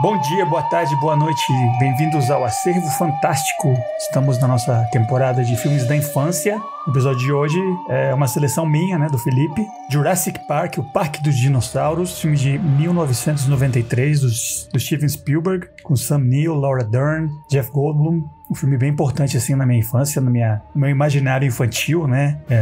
Bom dia, boa tarde, boa noite, bem-vindos ao Acervo Fantástico. Estamos na nossa temporada de filmes da infância. O episódio de hoje é uma seleção minha, do Felipe. Jurassic Park, o Parque dos Dinossauros, filme de 1993 do Steven Spielberg, com Sam Neill, Laura Dern, Jeff Goldblum. Um filme bem importante, assim, na minha infância, no meu imaginário infantil,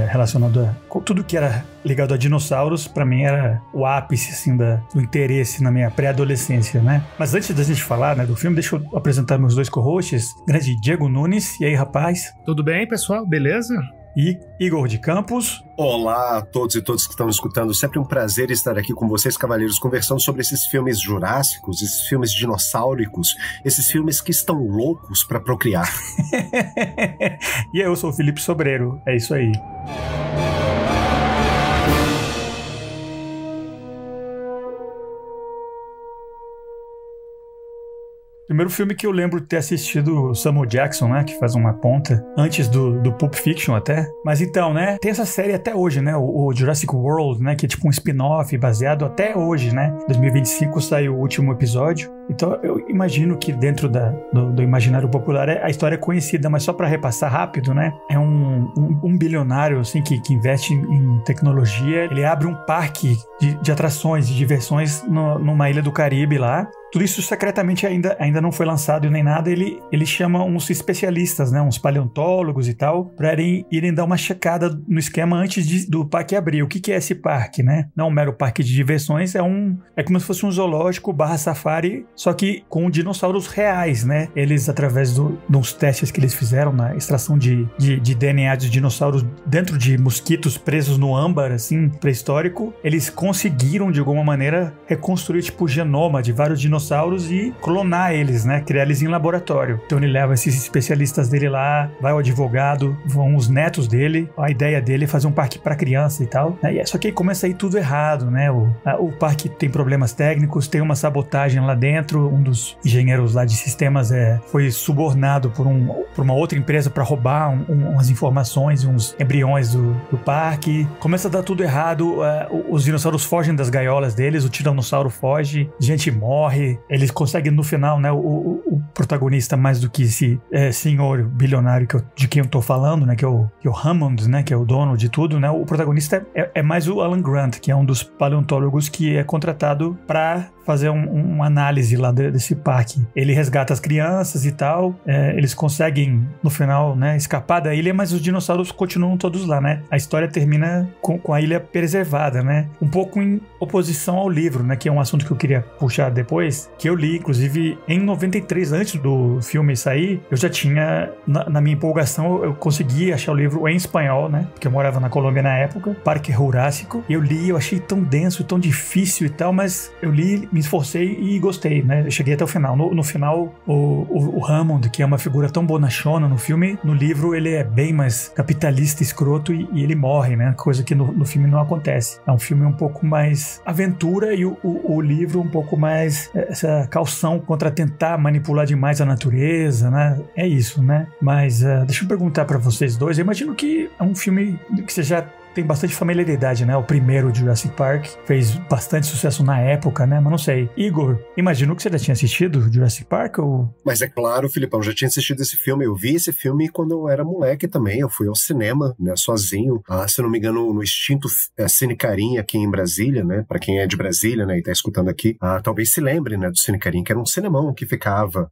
relacionado a tudo que era ligado a dinossauros. Pra mim era o ápice, assim, do interesse na minha pré-adolescência, Mas antes da gente falar, do filme, deixa eu apresentar meus dois co-hosts, grande Diego Nunes. E aí, rapaz? Tudo bem, pessoal? Beleza? E Igor de Campos. Olá a todos e todas que estão escutando. Sempre um prazer estar aqui com vocês, cavaleiros, conversando sobre esses filmes jurássicos, esses filmes dinossáuricos, esses filmes que estão loucos para procriar. E eu sou o Felipe Sobreiro. É isso aí. Primeiro filme que eu lembro de ter assistido o Samuel Jackson, que faz uma ponta, antes do Pulp Fiction até. Mas então, tem essa série até hoje, o Jurassic World, que é tipo um spin-off baseado até hoje, 2025 saiu o último episódio. Então eu imagino que dentro do imaginário popular a história é conhecida, mas só para repassar rápido, é um bilionário assim, que investe em tecnologia. Ele abre um parque de atrações, de diversões numa ilha do Caribe lá. Tudo isso secretamente ainda não foi lançado nem nada. Ele chama uns especialistas, uns paleontólogos e tal, para irem dar uma checada no esquema antes do parque abrir. O que é esse parque, Não um mero parque de diversões, é como se fosse um zoológico / safari, só que com dinossauros reais, Eles, através de uns testes que eles fizeram na extração de DNA dos dinossauros dentro de mosquitos presos no âmbar, assim, pré-histórico, eles conseguiram, de alguma maneira, reconstruir, tipo, o genoma de vários dinossauros e clonar eles, criar eles em laboratório. Então ele leva esses especialistas dele lá, vai o advogado, vão os netos dele, a ideia dele é fazer um parque para criança e tal. Só que aí começa a ir tudo errado, O parque tem problemas técnicos, tem uma sabotagem lá dentro, um dos engenheiros lá de sistemas foi subornado por uma outra empresa para roubar umas informações, uns embriões do parque. Começa a dar tudo errado, os dinossauros fogem das gaiolas deles, o tiranossauro foge, gente morre. Eles conseguem no final, o protagonista, mais do que esse senhor bilionário de quem eu tô falando, que é o Hammond, que é o dono de tudo, o protagonista é mais o Alan Grant, que é um dos paleontólogos que é contratado para fazer uma análise lá desse parque. Ele resgata as crianças e tal, eles conseguem no final, escapar da ilha, mas os dinossauros continuam todos lá, A história termina com a ilha preservada, Um pouco em oposição ao livro, que é um assunto que eu queria puxar depois, que eu li, inclusive, em 93, antes do filme sair. Eu já tinha, na minha empolgação, eu consegui achar o livro em espanhol, porque eu morava na Colômbia na época, Parque Jurássico, e eu li, eu achei tão denso, tão difícil e tal, mas eu li, me esforcei e gostei, Eu cheguei até o final. No final, o Hammond, que é uma figura tão bonachona no filme, no livro ele é bem mais capitalista, escroto, e ele morre, coisa que no filme não acontece. É um filme um pouco mais aventura e o livro um pouco mais essa caução contra tentar manipular demais a natureza, É isso, Mas deixa eu perguntar pra vocês dois. Eu imagino que é um filme que você já tem bastante familiaridade, O primeiro Jurassic Park fez bastante sucesso na época, Mas não sei. Igor, imagino que você já tinha assistido Jurassic Park ou... Mas é claro, Filipão, já tinha assistido esse filme. Eu vi esse filme quando eu era moleque também. Eu fui ao cinema, sozinho. Se não me engano, no extinto Cine Carim aqui em Brasília, Pra quem é de Brasília, e tá escutando aqui, talvez se lembre, do Cine Carim, que era um cinemão que ficava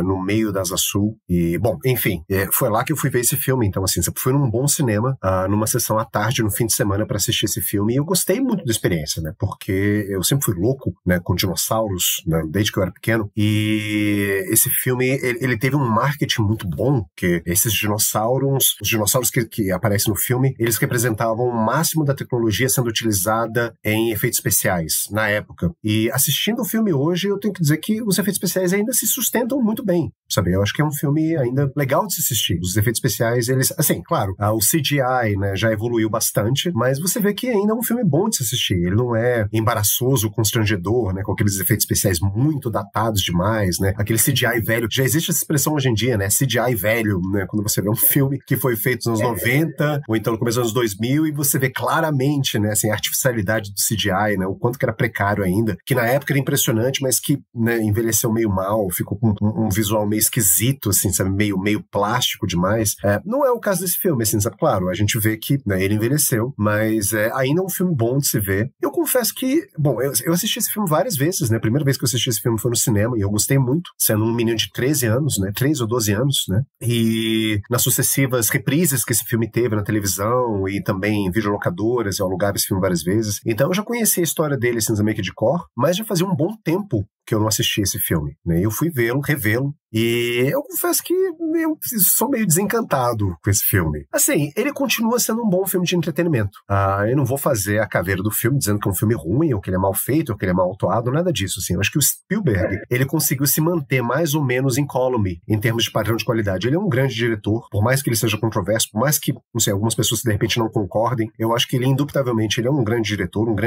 no meio da Asa Sul. E, bom, enfim, foi lá que eu fui ver esse filme. Então, assim, eu fui num bom cinema, numa sessão à tarde, no fim de semana, para assistir esse filme, e eu gostei muito da experiência, porque eu sempre fui louco, com dinossauros, desde que eu era pequeno, e esse filme, ele teve um marketing muito bom, que esses dinossauros, os dinossauros que aparecem no filme, eles representavam o máximo da tecnologia sendo utilizada em efeitos especiais, na época. E assistindo o filme hoje, eu tenho que dizer que os efeitos especiais ainda se sustentam muito bem. sabe? Eu acho que é um filme ainda legal de se assistir. Os efeitos especiais, eles, assim, claro, o CGI, né, já evoluiu bastante, mas você vê que ainda é um filme bom de se assistir. Ele não é embaraçoso, constrangedor, né, com aqueles efeitos especiais muito datados demais, né? Aquele CGI velho. Já existe essa expressão hoje em dia, né? CGI velho, né? Quando você vê um filme que foi feito nos anos 90, ou então no começo dos anos 2000, e você vê claramente, né, assim, a artificialidade do CGI, né? O quanto que era precário ainda, que na época era impressionante, mas que, né, envelheceu meio mal, ficou com um visual meio esquisito, assim, sabe? Meio plástico demais. Não é o caso desse filme, assim, sabe? Claro, a gente vê que, né, ele envelheceu, mas ainda é um filme bom de se ver. Eu confesso que, bom, eu assisti esse filme várias vezes, né? A primeira vez que eu assisti esse filme foi no cinema e eu gostei muito, sendo um menino de 13 anos, né? 13 ou 12 anos, né? E nas sucessivas reprises que esse filme teve na televisão e também em videolocadoras, eu alugava esse filme várias vezes. Então eu já conhecia a história dele, assim, meio que de cor, mas já fazia um bom tempo que eu não assisti esse filme, né? Eu fui vê-lo, revê-lo, e eu confesso que eu sou meio desencantado com esse filme. Assim, ele continua sendo um bom filme de entretenimento. Eu não vou fazer a caveira do filme dizendo que é um filme ruim, ou que ele é mal feito, ou que ele é mal atuado, nada disso, assim. Eu acho que o Spielberg, ele conseguiu se manter mais ou menos incólume em termos de padrão de qualidade. Ele é um grande diretor, por mais que ele seja controverso, por mais que, não sei, algumas pessoas de repente não concordem, eu acho que ele, indubitavelmente, ele é um grande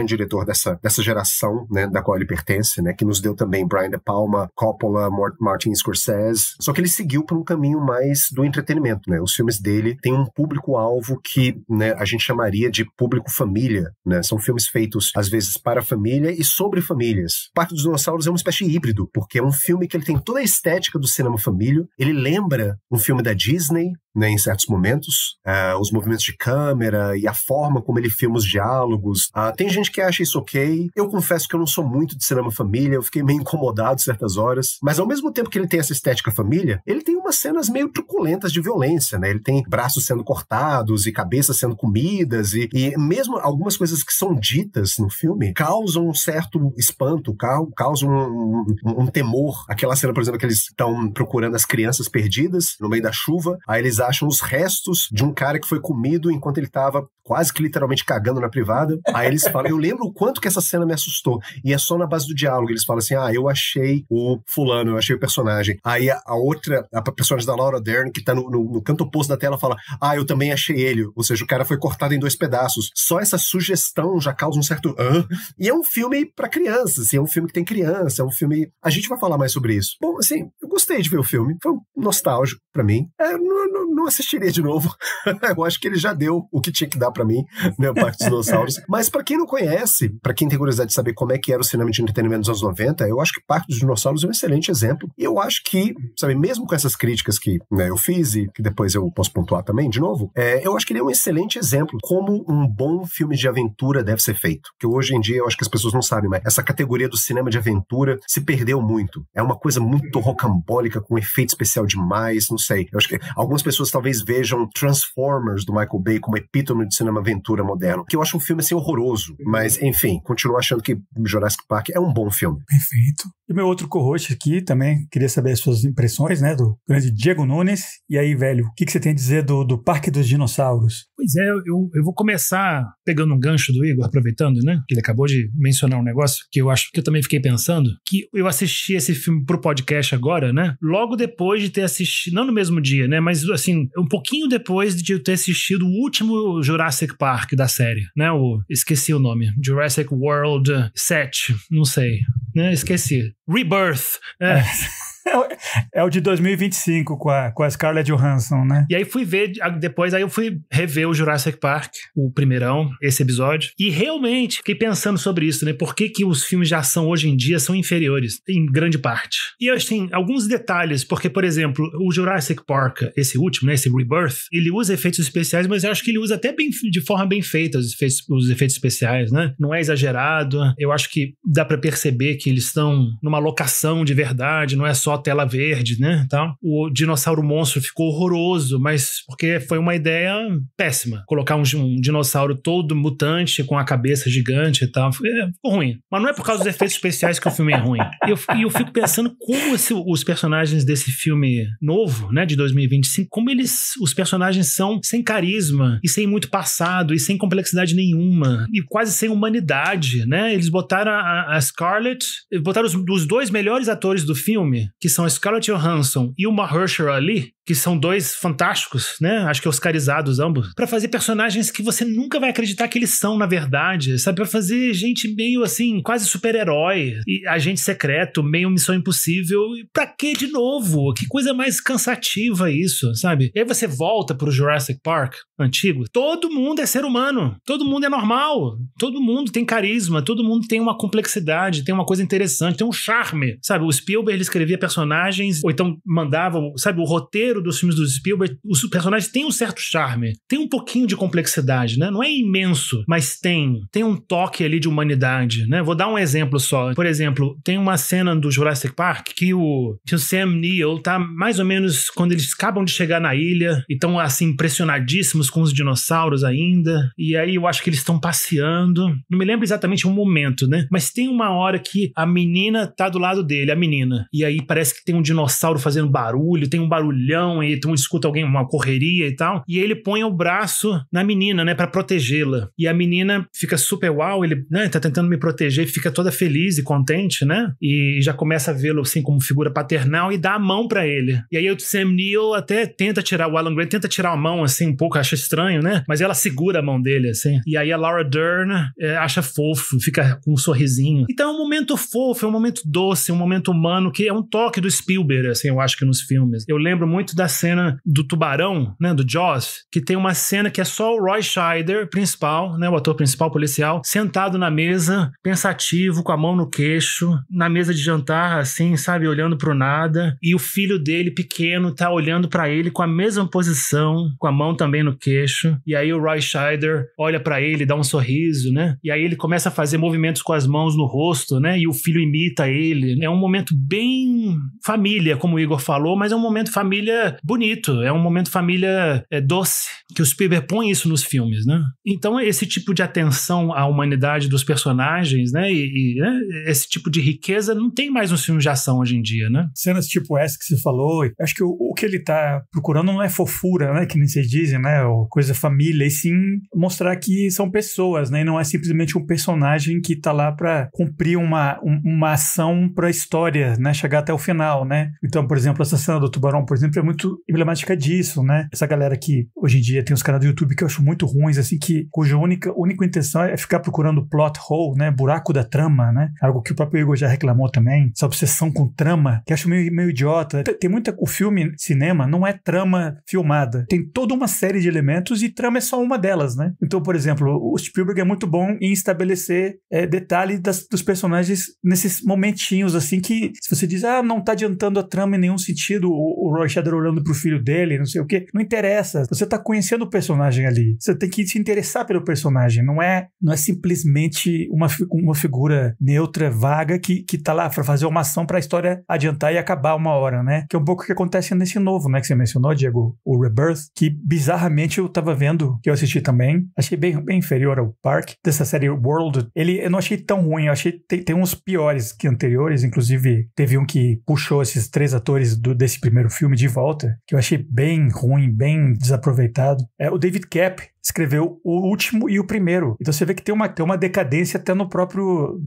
diretor dessa geração, né, da qual ele pertence, né, que nos deu também Brian De Palma, Coppola, Martin Scorsese, só que ele seguiu por um caminho mais do entretenimento, né? Os filmes dele têm um público-alvo que, né, a gente chamaria de público família, né? São filmes feitos, às vezes, para a família e sobre famílias. Parque dos Dinossauros é uma espécie híbrido, porque é um filme que ele tem toda a estética do cinema família, ele lembra um filme da Disney, né, em certos momentos, os movimentos de câmera e a forma como ele filma os diálogos. Tem gente que acha isso ok. Eu confesso que eu não sou muito de cinema família, eu fiquei meio incomodado certas horas, mas ao mesmo tempo que ele tem essa estética família, ele tem umas cenas meio truculentas de violência, né? Ele tem braços sendo cortados e cabeças sendo comidas e mesmo algumas coisas que são ditas no filme causam um certo espanto, causam um temor. Aquela cena, por exemplo, que eles estão procurando as crianças perdidas no meio da chuva, aí eles acham os restos de um cara que foi comido enquanto ele estava quase que literalmente cagando na privada. Aí eles falam, eu lembro o quanto que essa cena me assustou. E é só na base do diálogo. Eles falam assim, eu achei o fulano, eu achei o personagem. Aí a personagem da Laura Dern, que tá no canto oposto da tela, fala, eu também achei ele. Ou seja, o cara foi cortado em 2 pedaços. Só essa sugestão já causa um certo... E é um filme pra crianças, assim, é um filme que tem criança, é um filme... A gente vai falar mais sobre isso. Bom, assim, eu gostei de ver o filme. Foi nostálgico pra mim. Não assistiria de novo. Eu acho que ele já deu o que tinha que dar pra mim, né, o Parque dos Dinossauros. Mas pra quem não conhece, pra quem tem curiosidade de saber como é que era o cinema de entretenimento dos anos 90, eu acho que Parque dos Dinossauros é um excelente exemplo. E eu acho que, sabe, mesmo com essas críticas que, né, eu fiz e que depois eu posso pontuar também, de novo, eu acho que ele é um excelente exemplo como um bom filme de aventura deve ser feito. Que hoje em dia eu acho que as pessoas não sabem, mas essa categoria do cinema de aventura se perdeu muito. É uma coisa muito rocambólica, com efeito especial demais, não sei. Eu acho que algumas pessoas talvez vejam Transformers do Michael Bay como epítome de cinema aventura moderno, que eu acho um filme assim horroroso, mas enfim, continuo achando que Jurassic Park é um bom filme. Perfeito. E meu outro co-host aqui também queria saber as suas impressões, né, do grande Diego Nunes. E aí, velho, o que você tem a dizer do Parque dos Dinossauros? Pois é, eu vou começar pegando um gancho do Igor, aproveitando, né, que ele acabou de mencionar um negócio que eu acho que eu também fiquei pensando, que eu assisti esse filme pro podcast agora, né, logo depois de ter assistido, não no mesmo dia, né, mas assim, um pouquinho depois de eu ter assistido o último Jurassic Park da série, né, esqueci o nome, Jurassic World 7, não sei, né, esqueci. Rebirth. É o de 2025 com a Scarlett Johansson, né? E aí fui ver, depois aí eu fui rever o Jurassic Park, o primeirão, esse episódio, e realmente fiquei pensando sobre isso, né? Por que os filmes de ação hoje em dia são inferiores, em grande parte. E eu assim, alguns detalhes, porque, por exemplo, o Jurassic Park, esse último, né? Esse Rebirth, ele usa efeitos especiais, mas eu acho que ele usa até de forma bem feita os efeitos especiais, né? Não é exagerado, eu acho que dá pra perceber que eles estão numa locação de verdade, não é só tela verde, né, tal. O dinossauro monstro ficou horroroso, mas porque foi uma ideia péssima. Colocar um dinossauro todo mutante com a cabeça gigante e tal, ficou ruim. Mas não é por causa dos efeitos especiais que o filme é ruim. E eu fico pensando como os personagens desse filme novo, né, de 2025, como os personagens são sem carisma e sem muito passado e sem complexidade nenhuma e quase sem humanidade, né? Eles botaram a Scarlett, botaram os 2 melhores atores do filme, que são a Scarlett Johansson e o Mahershala Ali, que são dois fantásticos, né? Acho que oscarizados ambos, pra fazer personagens que você nunca vai acreditar que eles são, na verdade, sabe? Pra fazer gente meio assim, quase super-herói, e agente secreto, meio Missão Impossível. E pra quê de novo? Que coisa mais cansativa isso, sabe? E aí você volta pro Jurassic Park antigo, todo mundo é ser humano, todo mundo é normal, todo mundo tem carisma, todo mundo tem uma complexidade, tem uma coisa interessante, tem um charme, sabe? O Spielberg, ele escrevia personagens, ou então mandava, sabe, o roteiro dos filmes do Spielberg, os personagens têm um certo charme, tem um pouquinho de complexidade, né? Não é imenso, mas tem um toque ali de humanidade, né? Vou dar um exemplo só. Por exemplo, tem uma cena do Jurassic Park que o Sam Neill tá mais ou menos quando eles acabam de chegar na ilha e estão assim impressionadíssimos com os dinossauros ainda, e aí eu acho que eles estão passeando, não me lembro exatamente um momento, né? Mas tem uma hora que a menina tá do lado dele, a menina, e aí parece que tem um dinossauro fazendo barulho, tem um barulhão, e então escuta alguém, uma correria e tal, e ele põe o braço na menina, né, pra protegê-la, e a menina fica super uau, ele, né, tá tentando me proteger, fica toda feliz e contente, né, e já começa a vê-lo assim como figura paternal e dá a mão pra ele, e aí o Sam Neill até tenta tirar, o Alan Grant tenta tirar a mão assim um pouco, acha estranho, né, mas ela segura a mão dele assim, e aí a Laura Dern acha fofo, fica com um sorrisinho, então é um momento fofo, é um momento doce, um momento humano, que é um toque do Spielberg, assim, eu acho que nos filmes. Eu lembro muito da cena do tubarão, né, do Jaws, que tem uma cena que é só o Roy Scheider, principal, né, o ator principal policial, sentado na mesa, pensativo, com a mão no queixo, na mesa de jantar, assim, sabe, olhando pro nada, e o filho dele, pequeno, tá olhando pra ele com a mesma posição, com a mão também no queixo, e aí o Roy Scheider olha pra ele, dá um sorriso, né, e aí ele começa a fazer movimentos com as mãos no rosto, né, e o filho imita ele. É um momento bem família, como o Igor falou, mas é um momento família bonito, é um momento família doce, que o Spielberg põe isso nos filmes, né? Então esse tipo de atenção à humanidade dos personagens, né, né, esse tipo de riqueza não tem mais nos filmes de ação hoje em dia, né? Cenas tipo essa que você falou, acho que o que ele tá procurando não é fofura, né, que nem vocês dizem, né, ou coisa família, e sim mostrar que são pessoas, né, e não é simplesmente um personagem que tá lá pra cumprir uma ação pra história, né, chegar até o final, né? Então, por exemplo, essa cena do tubarão, por exemplo, é muito emblemática disso, né? Essa galera que hoje em dia tem os canais do YouTube que eu acho muito ruins, assim, cuja única intenção é ficar procurando plot hole, né? Buraco da trama, né? Algo que o próprio Igor já reclamou também, essa obsessão com trama, que eu acho meio idiota. Tem muita... O filme, cinema, não é trama filmada. Tem toda uma série de elementos e trama é só uma delas, né? Então, por exemplo, o Spielberg é muito bom em estabelecer detalhes dos personagens nesses momentinhos, assim, que se você diz, não tá adiantando a trama em nenhum sentido, o Roy Scheider olhando pro filho dele, não sei o quê, não interessa. Você tá conhecendo o personagem ali. Você tem que se interessar pelo personagem. Não é simplesmente uma figura neutra, vaga, que tá lá pra fazer uma ação pra história adiantar e acabar uma hora, né? Que é um pouco o que acontece nesse novo, né? Que você mencionou, Diego, o Rebirth, que bizarramente eu tava vendo, que eu assisti também. Achei bem inferior ao Park, dessa série World. Eu não achei tão ruim, eu achei tem uns piores que anteriores, inclusive teve um que puxou esses 3 atores desse primeiro filme de volta, que eu achei bem ruim, bem desaproveitado. O David Koepp escreveu o último e o primeiro. Então você vê que tem uma decadência até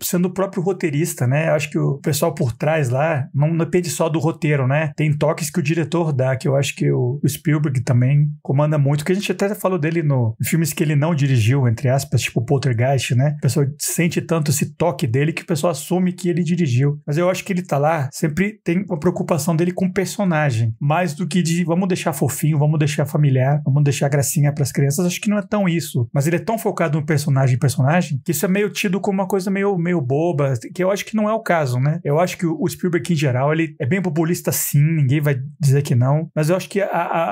sendo o próprio roteirista, né? Eu acho que o pessoal por trás lá não depende só do roteiro, né? Tem toques que o diretor dá, que eu acho que o Spielberg também comanda muito, que a gente até falou dele em filmes que ele não dirigiu, entre aspas, tipo Poltergeist, né? O pessoal sente tanto esse toque dele que o pessoal assume que ele dirigiu. Mas eu acho que ele tá lá, sempre tem uma preocupação dele com o personagem, mais do que de vamos deixar fofinho, vamos deixar familiar, vamos deixar gracinha pras crianças. Acho que não é tão isso, mas ele é tão focado no personagem, que isso é meio tido como uma coisa meio boba, que eu acho que não é o caso, né? Eu acho que o Spielberg, em geral, ele é bem populista sim, ninguém vai dizer que não, mas eu acho que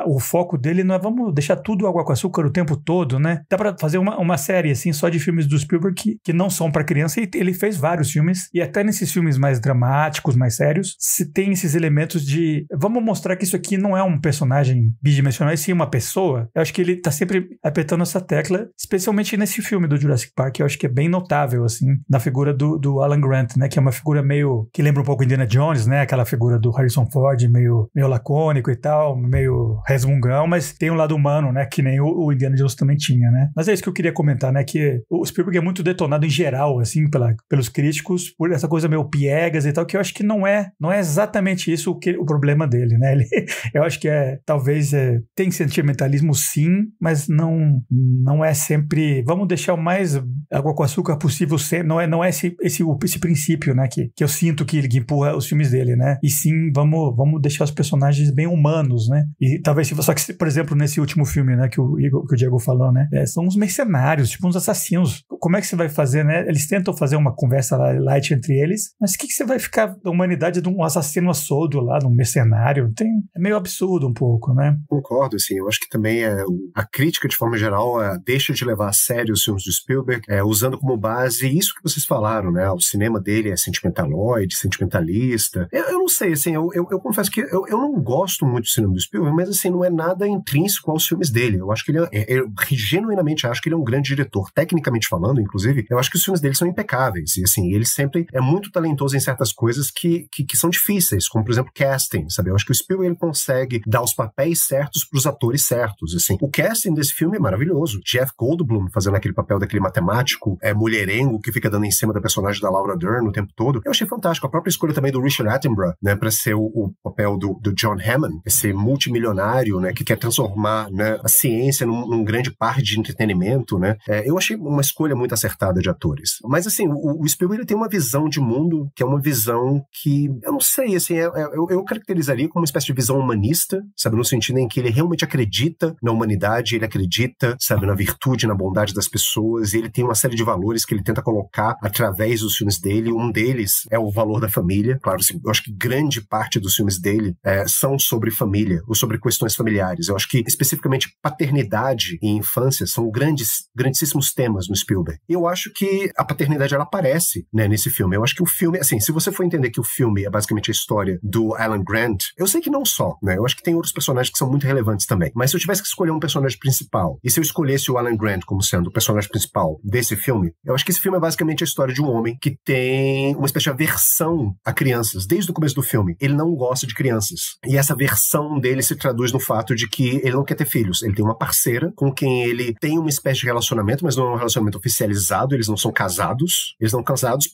o foco dele não é vamos deixar tudo água com açúcar o tempo todo, né? Dá pra fazer uma série, assim, só de filmes do Spielberg que não são pra criança, e ele fez vários filmes, e até nesses filmes mais dramáticos, mais sérios, se tem esses elementos de vamos mostrar que isso aqui não é um personagem bidimensional, e sim uma pessoa. Eu acho que ele tá sempre apertando essa tecla, especialmente nesse filme do Jurassic Park, eu acho que é bem notável, assim, na figura do Alan Grant, né, que é uma figura meio, que lembra um pouco Indiana Jones, né, aquela figura do Harrison Ford, meio lacônico e tal, meio resmungão, mas tem um lado humano, né, que nem o Indiana Jones também tinha, né. Mas é isso que eu queria comentar, né, que o Spielberg é muito detonado em geral, assim, pelos críticos, por essa coisa meio piegas e tal, que eu acho que não é exatamente isso o problema dele, né, eu acho que talvez tem sentimentalismo sim, mas não é sempre, vamos deixar o mais água com açúcar possível sempre, não é esse princípio, né, que eu sinto que empurra os filmes dele, né, e sim, vamos deixar os personagens bem humanos, né, e talvez, só que, por exemplo, nesse último filme, né, que o Diego falou, né, são uns mercenários, tipo uns assassinos, como é que você vai fazer, né, eles tentam fazer uma conversa light entre eles, mas o que você vai ficar da humanidade de um assassino a soldo lá, de um mercenário, é meio absurdo um pouco, né. Concordo, assim, eu acho que também a crítica, de forma geral, deixa de levar a sério os filmes do Spielberg, usando como base isso que vocês falaram, né, o cinema dele é sentimentaloide, sentimentalista, eu não sei, assim, eu confesso que eu não gosto muito do cinema do Spielberg, mas assim, não é nada intrínseco aos filmes dele, eu acho que eu genuinamente acho que ele é um grande diretor, tecnicamente falando, inclusive, eu acho que os filmes dele são impecáveis, e assim, ele sempre é muito talentoso em certas coisas que são difíceis, como por exemplo casting, sabe, eu acho que o Spielberg ele consegue dar os papéis certos pros atores certos, assim, o casting desse filme é maravilhoso, Jeff Goldblum fazendo aquele papel daquele matemático mulherengo que fica dando em cima da personagem da Laura Dern o tempo todo, eu achei fantástico, a própria escolha também do Richard Attenborough, né, pra ser o papel do John Hammond, esse multimilionário, né, que quer transformar, né, a ciência num grande par de entretenimento, né, eu achei uma escolha muito acertada de atores, mas assim, o Spielberg ele tem uma visão de mundo que é uma visão que, eu não sei, assim, eu caracterizaria como uma espécie de visão humanista, sabe, no sentido em que ele realmente acredita na humanidade, ele acredita, sabe, na virtude, na bondade das pessoas, e ele tem uma série de valores que ele tenta colocar através dos filmes dele, um deles é o valor da família, claro, assim, eu acho que grande parte dos filmes dele são sobre família, ou sobre questões familiares, eu acho que especificamente paternidade e infância são grandíssimos temas no Spielberg, e eu acho que a paternidade ela aparece, né, nesse filme, eu acho que o filme, assim, se você for entender que o filme é basicamente a história do Alan Grant, eu sei que não só, né, eu acho que tem outros personagens que são muito relevantes também, mas se eu tivesse que escolher um personagem principal, e se eu escolhesse o Alan Grant como sendo o personagem principal desse filme, eu acho que esse filme é basicamente a história de um homem que tem uma espécie de aversão a crianças, desde o começo do filme, ele não gosta de crianças, e essa aversão dele se traduz no fato de que ele não quer ter filhos, ele tem uma parceira com quem ele tem uma espécie de relacionamento, mas não é um relacionamento oficializado, eles não são casados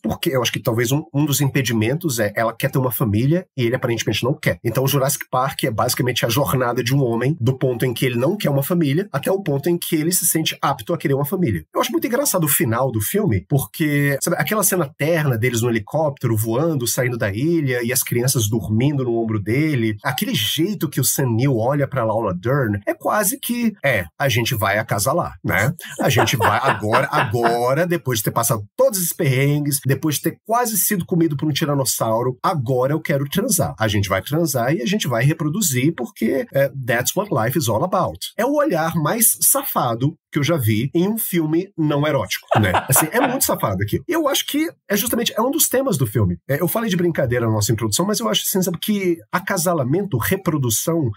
porque eu acho que talvez um dos impedimentos ela quer ter uma família e ele aparentemente não quer. Então o Jurassic Park é basicamente a jornada de um homem do ponto em que ele não quer uma família até o ponto em que ele se sente apto a querer uma família. Eu acho muito engraçado o final do filme, porque, sabe, aquela cena terna deles no helicóptero voando, saindo da ilha e as crianças dormindo no ombro dele, aquele jeito que o Sam Neill olha pra Laura Dern, é quase que, a gente vai acasalar, né? A gente vai agora, depois de ter passado todos esses perrengues, depois de ter quase sido comido por um tiranossauro, agora eu quero transar. A gente vai transar e a gente vai reproduzir porque that's what life is all about. É o olhar mais safado que eu já vi em um filme não erótico, né? Assim, é muito safado aqui. Eu acho que justamente um dos temas do filme. Eu falei de brincadeira na nossa introdução, mas eu acho assim, sabe, que acasalamento, reprodução,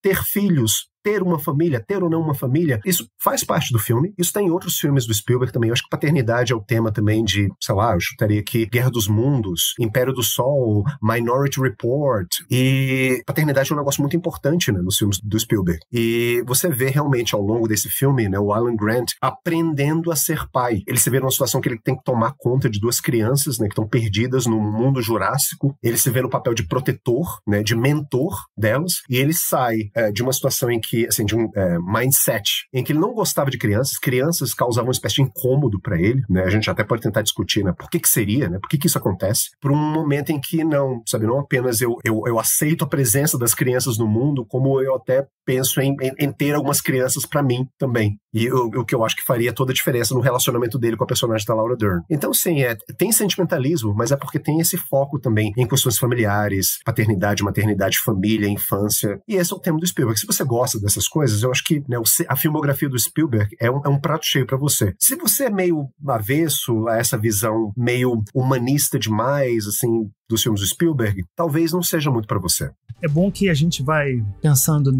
ter filhos, ter uma família, ter ou não uma família, isso faz parte do filme. Isso tem em outros filmes do Spielberg também. Eu acho que paternidade é o tema também de, sei lá, eu chutaria aqui Guerra dos Mundos, Império do Sol, Minority Report. E paternidade é um negócio muito importante, né, nos filmes do Spielberg. E você vê realmente ao longo desse filme, né, o Alan Grant aprendendo a ser pai. Ele se vê numa situação que ele tem que tomar conta de duas crianças, né, que estão perdidas no mundo jurássico. Ele se vê no papel de protetor, né, de mentor delas. E ele sai de uma situação em que, assim, de um mindset em que ele não gostava de crianças causavam uma espécie de incômodo para ele, né? A gente até pode tentar discutir, né? Por que seria, né? Por que isso acontece? Por um momento em que não, sabe, não apenas eu aceito a presença das crianças no mundo, como eu até penso em ter algumas crianças para mim também. E o que eu acho que faria toda a diferença no relacionamento dele com a personagem da Laura Dern. Então, sim, tem sentimentalismo, mas é porque tem esse foco também em questões familiares, paternidade, maternidade, família, infância. E esse é o tema do Spielberg. Se você gosta dessas coisas, eu acho que, né, a filmografia do Spielberg é um prato cheio para você. Se você é meio avesso a essa visão meio humanista demais, assim, dos filmes do Spielberg, talvez não seja muito para você. É bom que a gente vai pensando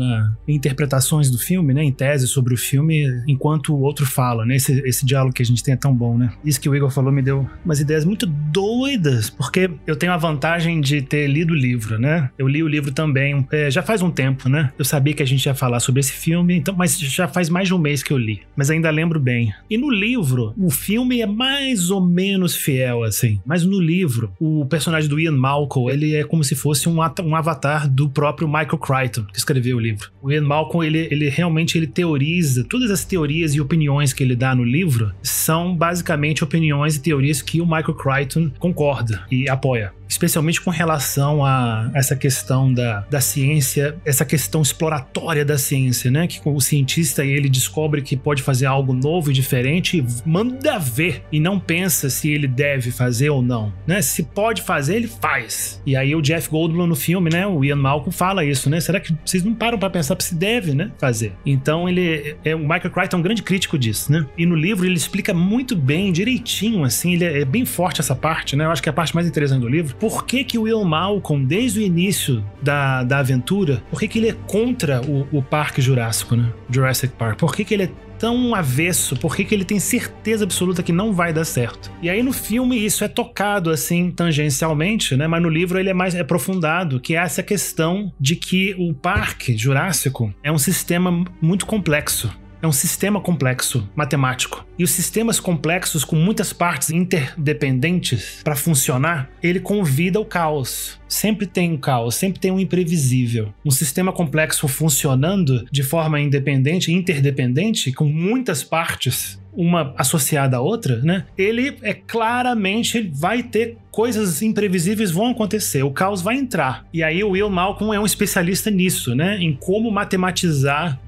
em interpretações do filme, né, em tese sobre o filme, filme enquanto o outro fala, né? Esse diálogo que a gente tem é tão bom, né? Isso que o Igor falou me deu umas ideias muito doidas, porque eu tenho a vantagem de ter lido o livro, né? Eu li o livro também, já faz um tempo, né? Eu sabia que a gente ia falar sobre esse filme, então, mas já faz mais de um mês que eu li, mas ainda lembro bem. E no livro, o filme é mais ou menos fiel, assim, mas no livro, o personagem do Ian Malcolm, ele é como se fosse um avatar do próprio Michael Crichton, que escreveu o livro. O Ian Malcolm, ele realmente teoriza, todas as teorias e opiniões que ele dá no livro são basicamente opiniões e teorias que o Michael Crichton concorda e apoia. Especialmente com relação a essa questão da ciência, essa questão exploratória da ciência, né? Que o cientista, ele descobre que pode fazer algo novo e diferente e manda ver e não pensa se ele deve fazer ou não, né? Se pode fazer, ele faz. E aí o Jeff Goldblum no filme, né? O Ian Malcolm fala isso, né? Será que vocês não param pra pensar se deve, né? Fazer. Então o Michael Crichton é um grande crítico disso, né? E no livro ele explica muito bem, direitinho, assim, ele é bem forte essa parte, né? Eu acho que é a parte mais interessante do livro. Por que o Ian Malcolm, desde o início da aventura, por que ele é contra o Parque Jurássico, né? Jurassic Park? Por que ele é tão avesso? Por que ele tem certeza absoluta que não vai dar certo? E aí no filme isso é tocado assim tangencialmente, né? Mas no livro ele é mais aprofundado, que é essa questão de que o Parque Jurássico é um sistema muito complexo. É um sistema complexo, matemático. E os sistemas complexos, com muitas partes interdependentes para funcionar, ele convida o caos. Sempre tem um caos, sempre tem um imprevisível. Um sistema complexo funcionando de forma independente, interdependente, com muitas partes, uma associada à outra, né? Ele claramente vai ter coisas imprevisíveis vão acontecer, o caos vai entrar. E aí o Ian Malcolm é um especialista nisso, né? Em como matematizar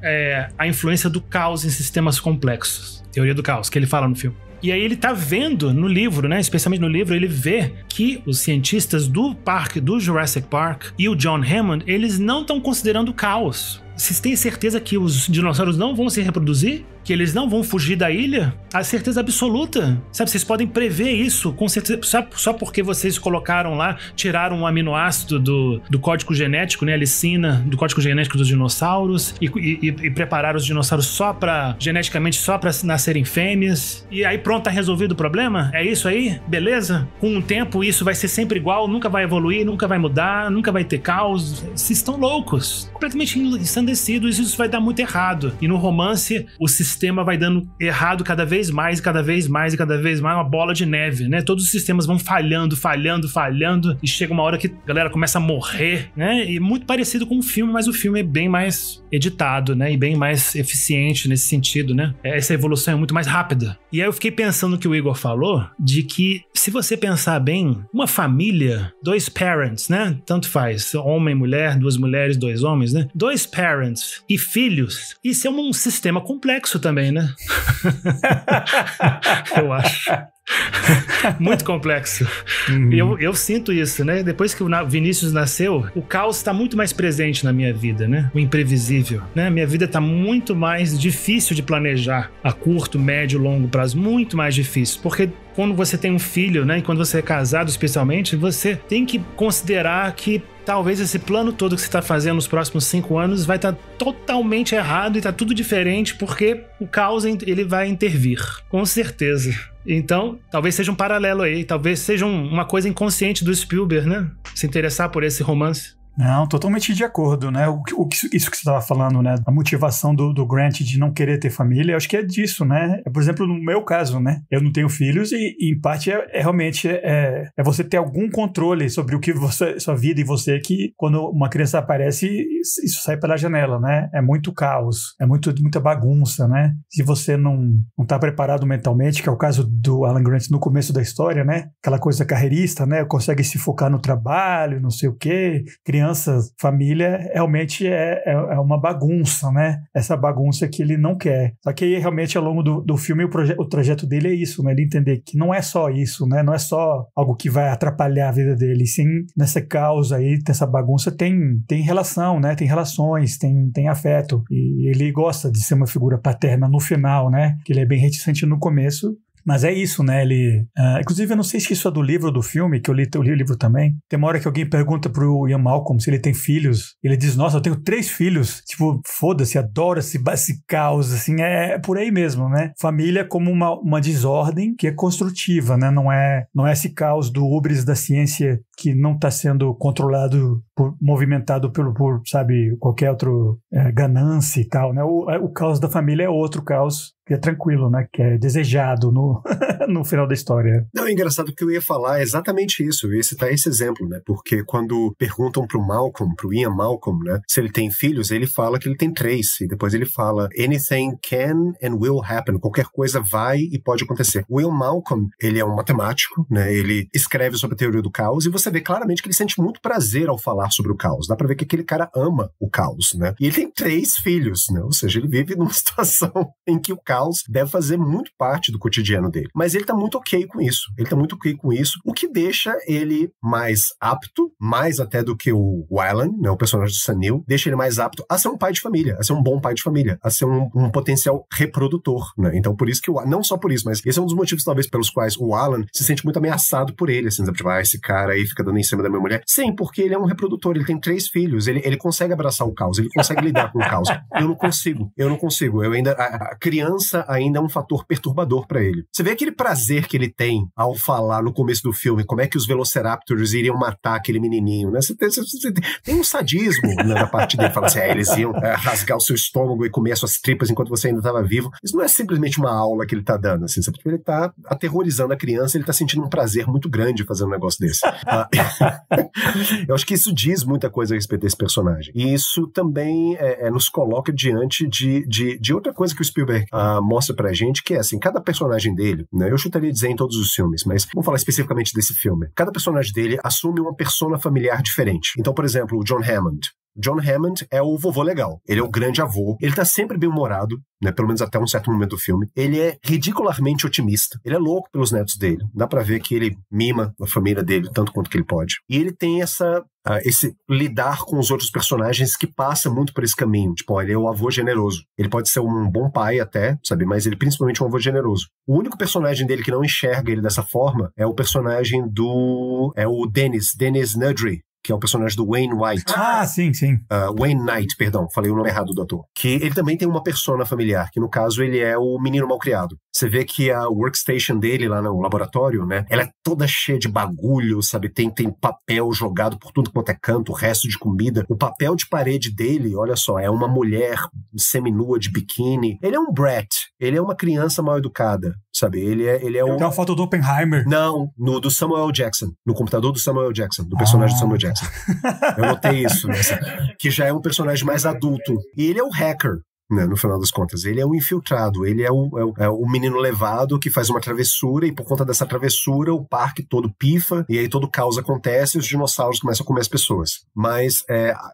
a influência do caos em sistemas complexos. Teoria do caos, que ele fala no filme. E aí ele tá vendo no livro, né, especialmente no livro, ele vê que os cientistas do Jurassic Park e o John Hammond, eles não estão considerando o caos. Vocês têm certeza que os dinossauros não vão se reproduzir? Que eles não vão fugir da ilha? A certeza absoluta. Sabe, vocês podem prever isso com certeza, só porque vocês colocaram lá, tiraram um aminoácido do código genético, né, a lisina do código genético dos dinossauros e prepararam os dinossauros geneticamente só para nascerem fêmeas. E aí pronto, tá resolvido o problema? É isso aí? Beleza? Com o tempo isso vai ser sempre igual, nunca vai evoluir, nunca vai mudar, nunca vai ter caos. Vocês estão loucos. Completamente ensandecidos, isso vai dar muito errado. E no romance, o sistema vai dando errado cada vez mais, cada vez mais e cada vez mais, uma bola de neve, né? Todos os sistemas vão falhando e chega uma hora que a galera começa a morrer, né? E muito parecido com o filme, mas o filme é bem mais editado, né? E bem mais eficiente nesse sentido, né? Essa evolução é muito mais rápida. E aí eu fiquei pensando no que o Igor falou, de que se você pensar bem, uma família, 2 parents, né? Tanto faz, homem, mulher, 2 mulheres, 2 homens, né? 2 parents e filhos, isso é um sistema complexo também, né? Eu acho. Muito complexo. Eu sinto isso, né? Depois que o Vinícius nasceu, o caos está muito mais presente na minha vida, né? O imprevisível, né? Minha vida está muito mais difícil de planejar a curto, médio, longo prazo, muito mais difícil, porque quando você tem um filho, né? E quando você é casado, especialmente, você tem que considerar que talvez esse plano todo que você está fazendo nos próximos 5 anos vai estar totalmente errado e tá tudo diferente, porque o caos ele vai intervir, com certeza. Então, talvez seja um paralelo aí, talvez seja uma coisa inconsciente do Spielberg, né? Se interessar por esse romance. Não, totalmente de acordo, né? Isso que você estava falando, né? A motivação do Grant de não querer ter família, eu acho que é disso, né? Por exemplo, no meu caso, né? Eu não tenho filhos e em parte realmente você ter algum controle sobre o que sua vida e você, que quando uma criança aparece, isso sai pela janela, né? É muito caos, é muita bagunça, né? Se você não tá preparado mentalmente, que é o caso do Alan Grant no começo da história, né? Aquela coisa carreirista, né? Consegue se focar no trabalho, não sei o quê, família, realmente é uma bagunça, né? Essa bagunça que ele não quer. Só que aí, realmente, ao longo do filme, o trajeto dele é isso, né? Ele entender que não é só isso, né? Não é só algo que vai atrapalhar a vida dele, sim, nessa causa aí, nessa bagunça, tem relação, né? Tem relações, tem afeto. E ele gosta de ser uma figura paterna no final, né? Que ele é bem reticente no começo, Mas é isso, né? Ele... inclusive, eu não sei se isso é do livro ou do filme, que eu li o livro também. Tem uma hora que alguém pergunta pro Ian Malcolm se ele tem filhos. Ele diz, nossa, eu tenho 3 filhos. Tipo, foda-se, adoro esse caos, assim. É por aí mesmo, né? Família como uma desordem que é construtiva, né? Não é esse caos do hubris da ciência que não está sendo controlado, movimentado por, sabe, qualquer outro ganância e tal, né? O caos da família é outro caos que é tranquilo, né? Que é desejado no final da história. Não, é engraçado que eu ia falar exatamente isso. Eu ia citar esse exemplo, né? Porque quando perguntam pro Ian Malcolm, né? Se ele tem filhos, ele fala que ele tem 3. E depois ele fala, anything can and will happen. Qualquer coisa vai e pode acontecer. O Ian Malcolm, ele é um matemático, né? Ele escreve sobre a teoria do caos e você vê claramente que ele sente muito prazer ao falar sobre o caos. Dá pra ver que aquele cara ama o caos, né? E ele tem 3 filhos, né? Ou seja, ele vive numa situação em que o caos deve fazer muito parte do cotidiano dele. Mas ele tá muito ok com isso. O que deixa ele mais apto, mais até do que o Alan, né, o personagem do Sam Neill, deixa ele mais apto a ser um pai de família, a ser um bom pai de família, a ser um potencial reprodutor, né? Então, por isso que não só por isso, mas esse é um dos motivos, talvez, pelos quais o Alan se sente muito ameaçado por ele, assim, tipo, esse cara aí fica dando em cima da minha mulher. Sim, porque ele é um reprodutor, ele tem 3 filhos, ele consegue abraçar o caos, ele consegue lidar com o caos. Eu não consigo. A criança ainda é um fator perturbador pra ele. Você vê aquele prazer que ele tem ao falar no começo do filme, como é que os Velociraptors iriam matar aquele menininho, né? Você tem um sadismo, né, na parte dele, fala assim, eles iam rasgar o seu estômago e comer as suas tripas enquanto você ainda estava vivo. Isso não é simplesmente uma aula que ele tá dando, assim, ele tá aterrorizando a criança, ele tá sentindo um prazer muito grande fazendo um negócio desse. Eu acho que isso diz muita coisa a respeito desse personagem. E isso também nos coloca diante de outra coisa que o Spielberg mostra pra gente, que é assim, cada personagem dele, né, eu chutaria dizer em todos os filmes, mas vamos falar especificamente desse filme. Cada personagem dele assume uma persona familiar diferente. Então, por exemplo, o John Hammond. John Hammond é o vovô legal. Ele é o grande avô. Ele tá sempre bem-humorado, né? Pelo menos até um certo momento do filme. Ele é ridicularmente otimista. Ele é louco pelos netos dele. Dá pra ver que ele mima a família dele tanto quanto que ele pode. E ele tem esse lidar com os outros personagens que passa muito por esse caminho. Tipo, ele é o avô generoso. Ele pode ser um bom pai até, sabe? Mas ele principalmente é um avô generoso. O único personagem dele que não enxerga ele dessa forma é o personagem o Dennis Nedry, que é o personagem do Wayne White. Ah, sim. Wayne Knight, perdão, falei o nome errado do ator. Que ele também tem uma persona familiar, que no caso ele é o menino malcriado. Você vê que a workstation dele lá no laboratório, né, ela é toda cheia de bagulho, sabe? Tem papel jogado por tudo quanto é canto, resto de comida. O papel de parede dele, olha só, é uma mulher seminua de biquíni. Ele é um brat, ele é uma criança mal educada, sabe? Ele é o... Tem uma foto do Oppenheimer. Não, do Samuel Jackson, no computador do Samuel Jackson, do personagem do Samuel Jackson. Eu notei isso, né? Que já é um personagem mais adulto. E ele é o hacker, né, no final das contas. Ele é o infiltrado, ele é o menino levado que faz uma travessura e por conta dessa travessura o parque todo pifa e aí todo o caos acontece e os dinossauros começam a comer as pessoas. Mas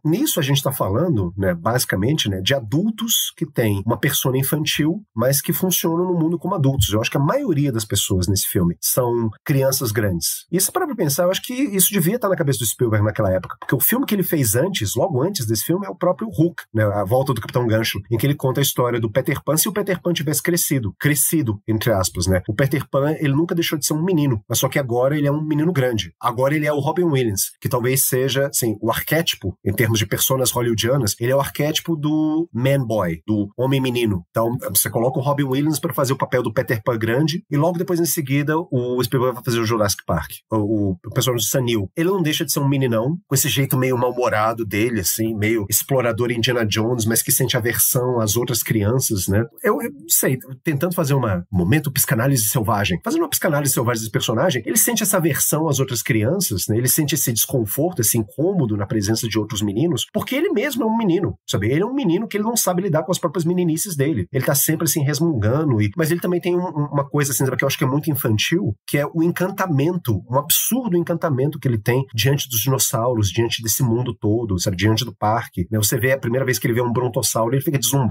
nisso a gente tá falando, né, basicamente, né, de adultos que têm uma persona infantil, mas que funcionam no mundo como adultos. Eu acho que a maioria das pessoas nesse filme são crianças grandes. E se parar pra pensar, eu acho que isso devia estar na cabeça do Spielberg naquela época, porque o filme que ele fez logo antes desse filme, é o próprio Hook, né, A Volta do Capitão Gancho, em que ele conta a história do Peter Pan se o Peter Pan tivesse crescido, entre aspas, né? O Peter Pan, ele nunca deixou de ser um menino, mas só que agora ele é um menino grande. Agora ele é o Robin Williams, que talvez seja, assim, o arquétipo, em termos de personas hollywoodianas, ele é o arquétipo do man boy, do homem menino. Então, você coloca o Robin Williams para fazer o papel do Peter Pan grande, e logo depois, em seguida, o Spielberg vai fazer o Jurassic Park. O personagem do Sam Neill. Ele não deixa de ser um meninão, com esse jeito meio mal-humorado dele, assim, meio explorador Indiana Jones, mas que sente aversão às outras crianças, né? Eu sei, tentando fazer um momento psicanálise selvagem. Fazendo uma psicanálise selvagem desse personagem, ele sente essa aversão às outras crianças, né? Ele sente esse desconforto, esse incômodo na presença de outros meninos, porque ele mesmo é um menino, sabe? Ele é um menino que ele não sabe lidar com as próprias meninices dele. Ele tá sempre, assim, resmungando, mas ele também tem uma coisa, assim, que eu acho que é muito infantil, que é o encantamento, um absurdo encantamento que ele tem diante dos dinossauros, diante desse mundo todo, sabe? Diante do parque, né? Você vê a primeira vez que ele vê um brontossauro, ele fica deslumbrado,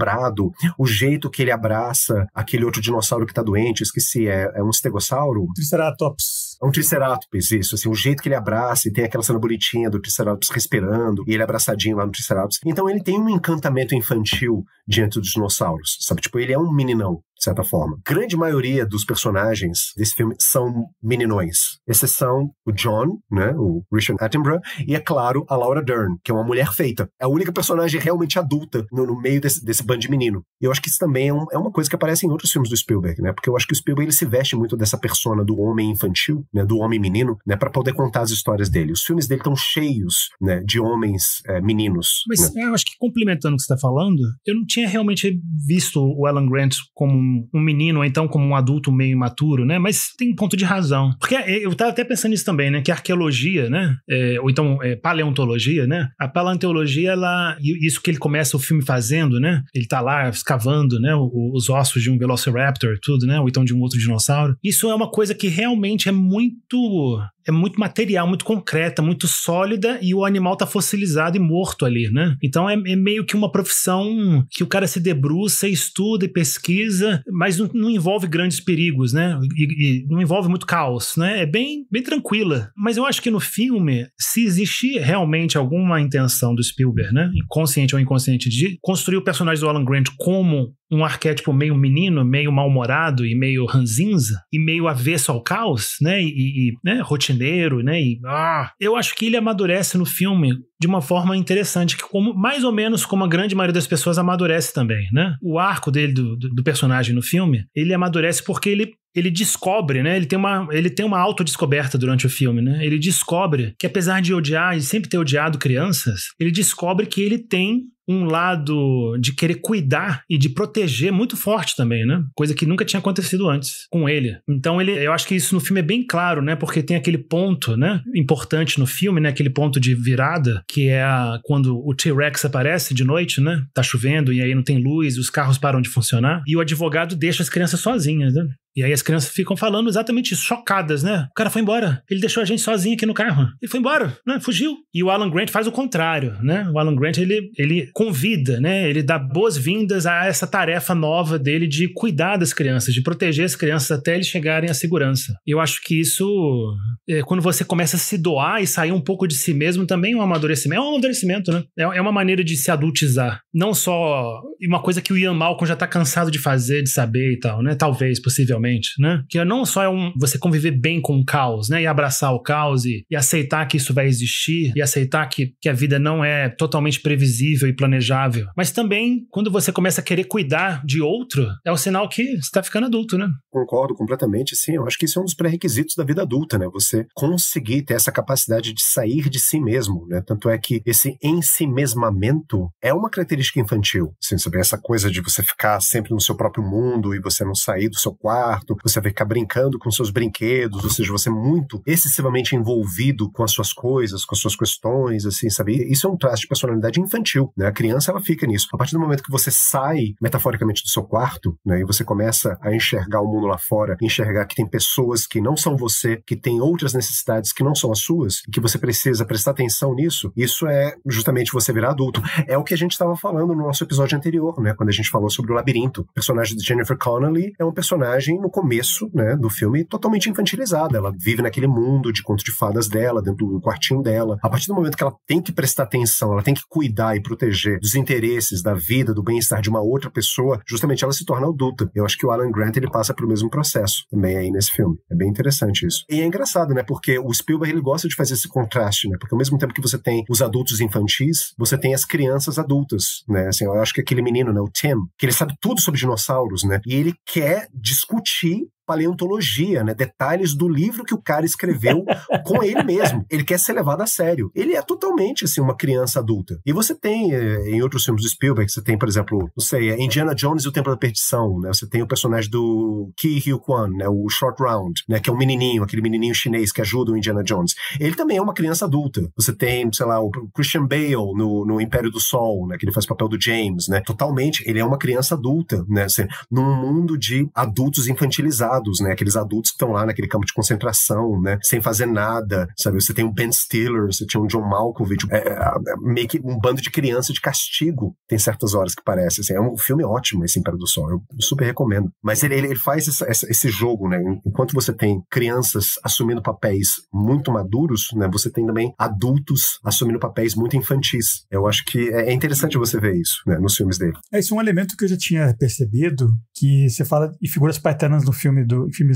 o jeito que ele abraça aquele outro dinossauro que tá doente, eu esqueci, é um estegossauro? Triceratops. É um Triceratops, isso, assim, o jeito que ele abraça, e tem aquela cena bonitinha do Triceratops respirando, e ele abraçadinho lá no Triceratops. Então ele tem um encantamento infantil diante dos dinossauros, sabe? Tipo, ele é um meninão, de certa forma. Grande maioria dos personagens desse filme são meninões. Exceção o John, né, o Richard Attenborough, e é claro, a Laura Dern, que é uma mulher feita. É a única personagem realmente adulta no meio desse bando de menino. E eu acho que isso também é uma coisa que aparece em outros filmes do Spielberg, né, porque eu acho que o Spielberg, ele se veste muito dessa persona do homem infantil, né, do homem menino, né, pra poder contar as histórias dele. Os filmes dele estão cheios, né, de homens meninos. Mas né? eu acho que, complementando o que você está falando, eu não tinha realmente visto o Alan Grant como um menino, ou então como um adulto meio imaturo, né? Mas tem um ponto de razão. Porque eu tava até pensando nisso também, né? Que a arqueologia, né? Ou então paleontologia, né? A paleontologia, isso que ele começa o filme fazendo, né? Ele tá lá escavando, né? Os ossos de um Velociraptor, tudo, né? Ou então de um outro dinossauro. Isso é uma coisa que realmente é muito material, muito concreta, muito sólida, e o animal tá fossilizado e morto ali, né? Então é meio que uma profissão que o cara se debruça, estuda e pesquisa, mas não envolve grandes perigos, né? E não envolve muito caos, né? É bem tranquila. Mas eu acho que no filme, se existir realmente alguma intenção do Spielberg, né? Consciente ou inconsciente, de construir o personagem do Alan Grant como um arquétipo meio menino, meio mal-humorado e meio ranzinza, e meio avesso ao caos, né? Né? Rotineiro, né? Eu acho que ele amadurece no filme de uma forma interessante, que mais ou menos como a grande maioria das pessoas amadurece também, né? O arco dele, do personagem no filme, ele amadurece porque ele descobre, né? Ele tem uma autodescoberta durante o filme, né? Ele descobre que, apesar de odiar e sempre ter odiado crianças, ele descobre que ele tem um lado de querer cuidar e de proteger muito forte também, né? Coisa que nunca tinha acontecido antes com ele. Então eu acho que isso no filme é bem claro, né? Porque tem aquele ponto, né? Importante no filme, né? Aquele ponto de virada, que é quando o T-Rex aparece de noite, né? Tá chovendo e aí não tem luz, os carros param de funcionar, e o advogado deixa as crianças sozinhas, né? E aí as crianças ficam falando exatamente isso, chocadas, né? O cara foi embora, ele deixou a gente sozinho aqui no carro. Ele foi embora, né? Fugiu. E o Alan Grant faz o contrário, né? O Alan Grant, ele convida, né? Ele dá boas-vindas a essa tarefa nova dele de cuidar das crianças, de proteger as crianças até eles chegarem à segurança. Eu acho que isso, quando você começa a se doar e sair um pouco de si mesmo, também é um amadurecimento. É um amadurecimento, né? É uma maneira de se adultizar. Não só uma coisa que o Ian Malcolm já tá cansado de fazer, de saber e tal, né? Talvez, possivelmente. Né? Que não só você conviver bem com o caos, né? E abraçar o caos e aceitar que isso vai existir, e aceitar que a vida não é totalmente previsível e planejável, mas também quando você começa a querer cuidar de outro, é o sinal que você está ficando adulto, né? Concordo completamente, sim. Eu acho que isso é um dos pré-requisitos da vida adulta, né? Você conseguir ter essa capacidade de sair de si mesmo, né? Tanto é que esse ensimesmamento é uma característica infantil, assim, sabe? Essa coisa de você ficar sempre no seu próprio mundo e você não sair do seu quarto, você vai ficar brincando com seus brinquedos, ou seja, você é muito excessivamente envolvido com as suas coisas, com as suas questões, assim, sabe? Isso é um traço de personalidade infantil, né? A criança, ela fica nisso. A partir do momento que você sai, metaforicamente, do seu quarto, né? E você começa a enxergar o mundo lá fora, enxergar que tem pessoas que não são você, que têm outras necessidades que não são as suas, e que você precisa prestar atenção nisso, isso é justamente você virar adulto. É o que a gente estava falando no nosso episódio anterior, né? Quando a gente falou sobre o labirinto. O personagem de Jennifer Connelly é um personagem no começo, né, do filme, totalmente infantilizada. Ela vive naquele mundo de conto de fadas dela, dentro do quartinho dela. A partir do momento que ela tem que prestar atenção, ela tem que cuidar e proteger dos interesses, da vida, do bem-estar de uma outra pessoa, justamente ela se torna adulta. Eu acho que o Alan Grant, ele passa pelo mesmo processo também aí nesse filme. É bem interessante isso. E é engraçado, né, porque o Spielberg, ele gosta de fazer esse contraste, né, porque ao mesmo tempo que você tem os adultos infantis, você tem as crianças adultas, né, assim, eu acho que aquele menino, né, o Tim, que ele sabe tudo sobre dinossauros, né, e ele quer discutir paleontologia, né? Detalhes do livro que o cara escreveu com ele mesmo. Ele quer ser levado a sério. Ele é totalmente, assim, uma criança adulta. E você tem, em outros filmes do Spielberg, você tem, por exemplo, não sei, Indiana Jones e o Templo da Perdição, né? Você tem o personagem do Ke Huy Quan, né? O Short Round, né? Que é um menininho, aquele menininho chinês que ajuda o Indiana Jones. Ele também é uma criança adulta. Você tem, sei lá, o Christian Bale no Império do Sol, né? Que ele faz o papel do James, né? Totalmente, ele é uma criança adulta, né? Assim, num mundo de adultos infantilizados, coitados, né? Aqueles adultos que estão lá naquele campo de concentração, né? Sem fazer nada, sabe? Você tem um Ben Stiller, você tinha um John Malkovich, meio que um bando de criança de castigo, tem certas horas que parece, assim. É um filme ótimo, esse Império do Sol, eu super recomendo. Mas ele faz esse jogo, né? Enquanto você tem crianças assumindo papéis muito maduros, né? Você tem também adultos assumindo papéis muito infantis. Eu acho que é interessante você ver isso, né? Nos filmes dele. Esse é um elemento que eu já tinha percebido, que você fala de figuras paternas no filmes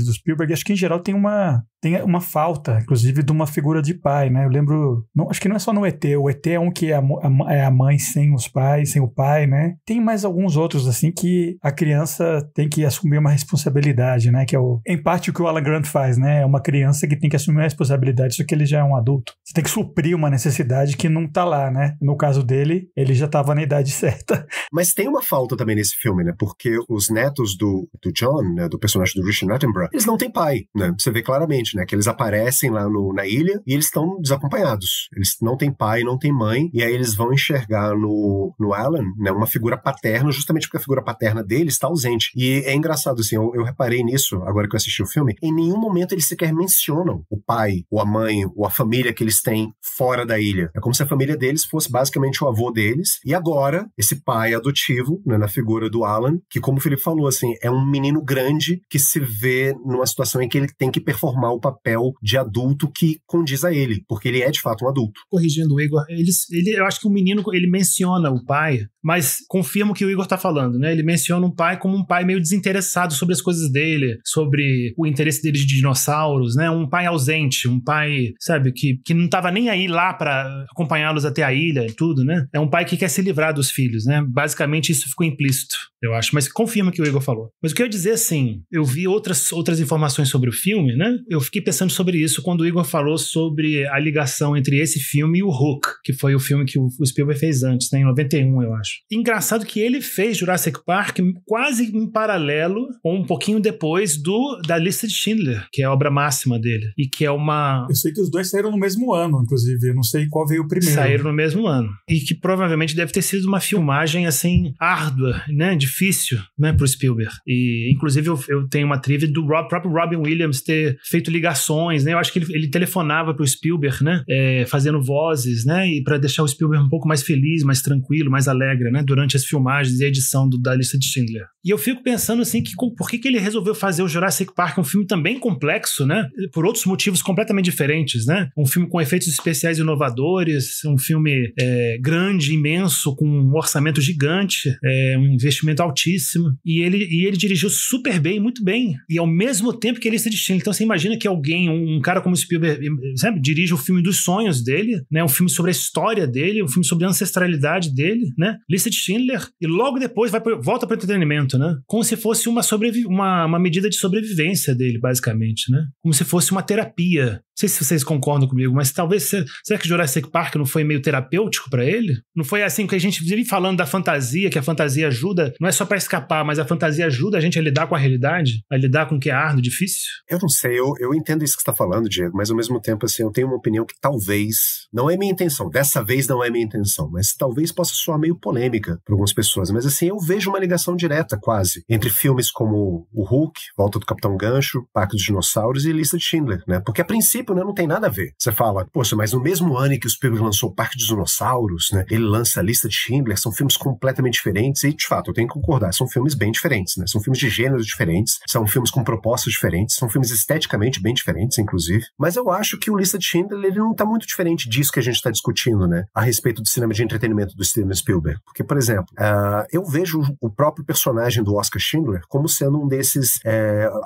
do Spielberg, acho que em geral tem uma falta, inclusive, de uma figura de pai, né? Eu lembro, acho que não é só no ET, o ET é um que é a mãe sem os pais, sem o pai, né? Tem mais alguns outros, assim, que a criança tem que assumir uma responsabilidade, né? Que é em parte o que o Alan Grant faz, né? É uma criança que tem que assumir uma responsabilidade, só que ele já é um adulto. Você tem que suprir uma necessidade que não tá lá, né? No caso dele, ele já tava na idade certa. Mas tem uma falta também nesse filme, né? Porque os netos do John, né? Do personagem do Richard Attenborough, eles não têm pai, né? Você vê claramente, né? Que eles aparecem lá na ilha e eles estão desacompanhados. Eles não têm pai, não têm mãe, e aí eles vão enxergar no Alan, né? Uma figura paterna, justamente porque a figura paterna dele está ausente. E é engraçado, assim, eu reparei nisso, agora que eu assisti o filme, em nenhum momento eles sequer mencionam o pai, ou a mãe, ou a família que eles têm fora da ilha. É como se a família deles fosse basicamente o avô deles, e agora, esse pai adotivo, né, na figura do Alan, que como o Felipe falou, assim, é um menino grande que se vê numa situação em que ele tem que performar o papel de adulto que condiz a ele, porque ele é de fato um adulto. Corrigindo o Igor, eu acho que o menino, ele menciona o pai, mas confirma o que o Igor tá falando, né? Ele menciona o pai como um pai meio desinteressado sobre as coisas dele, sobre o interesse dele de dinossauros, né? Um pai ausente, um pai, sabe, que não tava nem aí lá pra acompanhá-los até a ilha e tudo, né? É um pai que quer se livrar dos filhos, né? Basicamente isso ficou implícito, eu acho, mas confirma o que o Igor falou. Mas o que eu ia dizer, assim, eu vi outras informações sobre o filme, né? Eu fiquei pensando sobre isso quando o Igor falou sobre a ligação entre esse filme e o Hook, que foi o filme que o Spielberg fez antes, né? Em 91, eu acho. Engraçado que ele fez Jurassic Park quase em paralelo, ou um pouquinho depois da Lista de Schindler, que é a obra máxima dele. E que é uma... Eu sei que os dois saíram no mesmo ano, inclusive. Eu não sei qual veio primeiro. Saíram no mesmo ano. E que provavelmente deve ter sido uma filmagem, assim, árdua, né? Difícil, né? Pro Spielberg. E, inclusive, eu tenho uma trivia do próprio Robin Williams ter feito ligações, né? Eu acho que ele telefonava pro Spielberg, né? Fazendo vozes, né? E pra deixar o Spielberg um pouco mais feliz, mais tranquilo, mais alegre, né? Durante as filmagens e a edição da Lista de Schindler. E eu fico pensando, assim, por que ele resolveu fazer o Jurassic Park, um filme também complexo, né? Por outros motivos completamente diferentes, né? Um filme com efeitos especiais inovadores, um filme grande, imenso, com um orçamento gigante, um investimento altíssimo. E ele dirigiu super bem, muito bem. E ao mesmo tempo que a Lista de Schindler. Então você imagina que alguém, um cara como Spielberg, sabe, dirige o filme dos sonhos dele, né? Um filme sobre a história dele, um filme sobre a ancestralidade dele, né? Lista de Schindler, e logo depois volta para o entretenimento, né? Como se fosse uma medida de sobrevivência dele, basicamente, né? Como se fosse uma terapia. Não sei se vocês concordam comigo, mas talvez... Será que Jurassic Park não foi meio terapêutico para ele? Não foi assim que a gente vive falando da fantasia, que a fantasia ajuda, não é só para escapar, mas a fantasia ajuda a gente a lidar com a realidade, a lidar com o que é árduo, difícil? Eu não sei, eu entendo isso que você está falando, Diego, mas ao mesmo tempo, assim, eu tenho uma opinião que talvez, não é minha intenção, dessa vez não é minha intenção, mas talvez possa soar meio polêmica para algumas pessoas, mas assim, eu vejo uma ligação direta, quase, entre filmes como o Hulk, Volta do Capitão Gancho, Parque dos Dinossauros e Lista de Schindler, né? Porque a princípio, né, não tem nada a ver. Você fala, poxa, mas no mesmo ano que o Spielberg lançou o Parque dos Dinossauros, né, ele lança a Lista de Schindler, são filmes completamente diferentes e, de fato, eu tenho que concordar, são filmes bem diferentes, né? São filmes de gêneros diferentes, são filmes com propostas diferentes, são filmes esteticamente bem diferentes, inclusive, mas eu acho que o Lista de Schindler, ele não tá muito diferente disso que a gente está discutindo, né, a respeito do cinema de entretenimento do Steven Spielberg. Porque, por exemplo, eu vejo o próprio personagem do Oscar Schindler como sendo um desses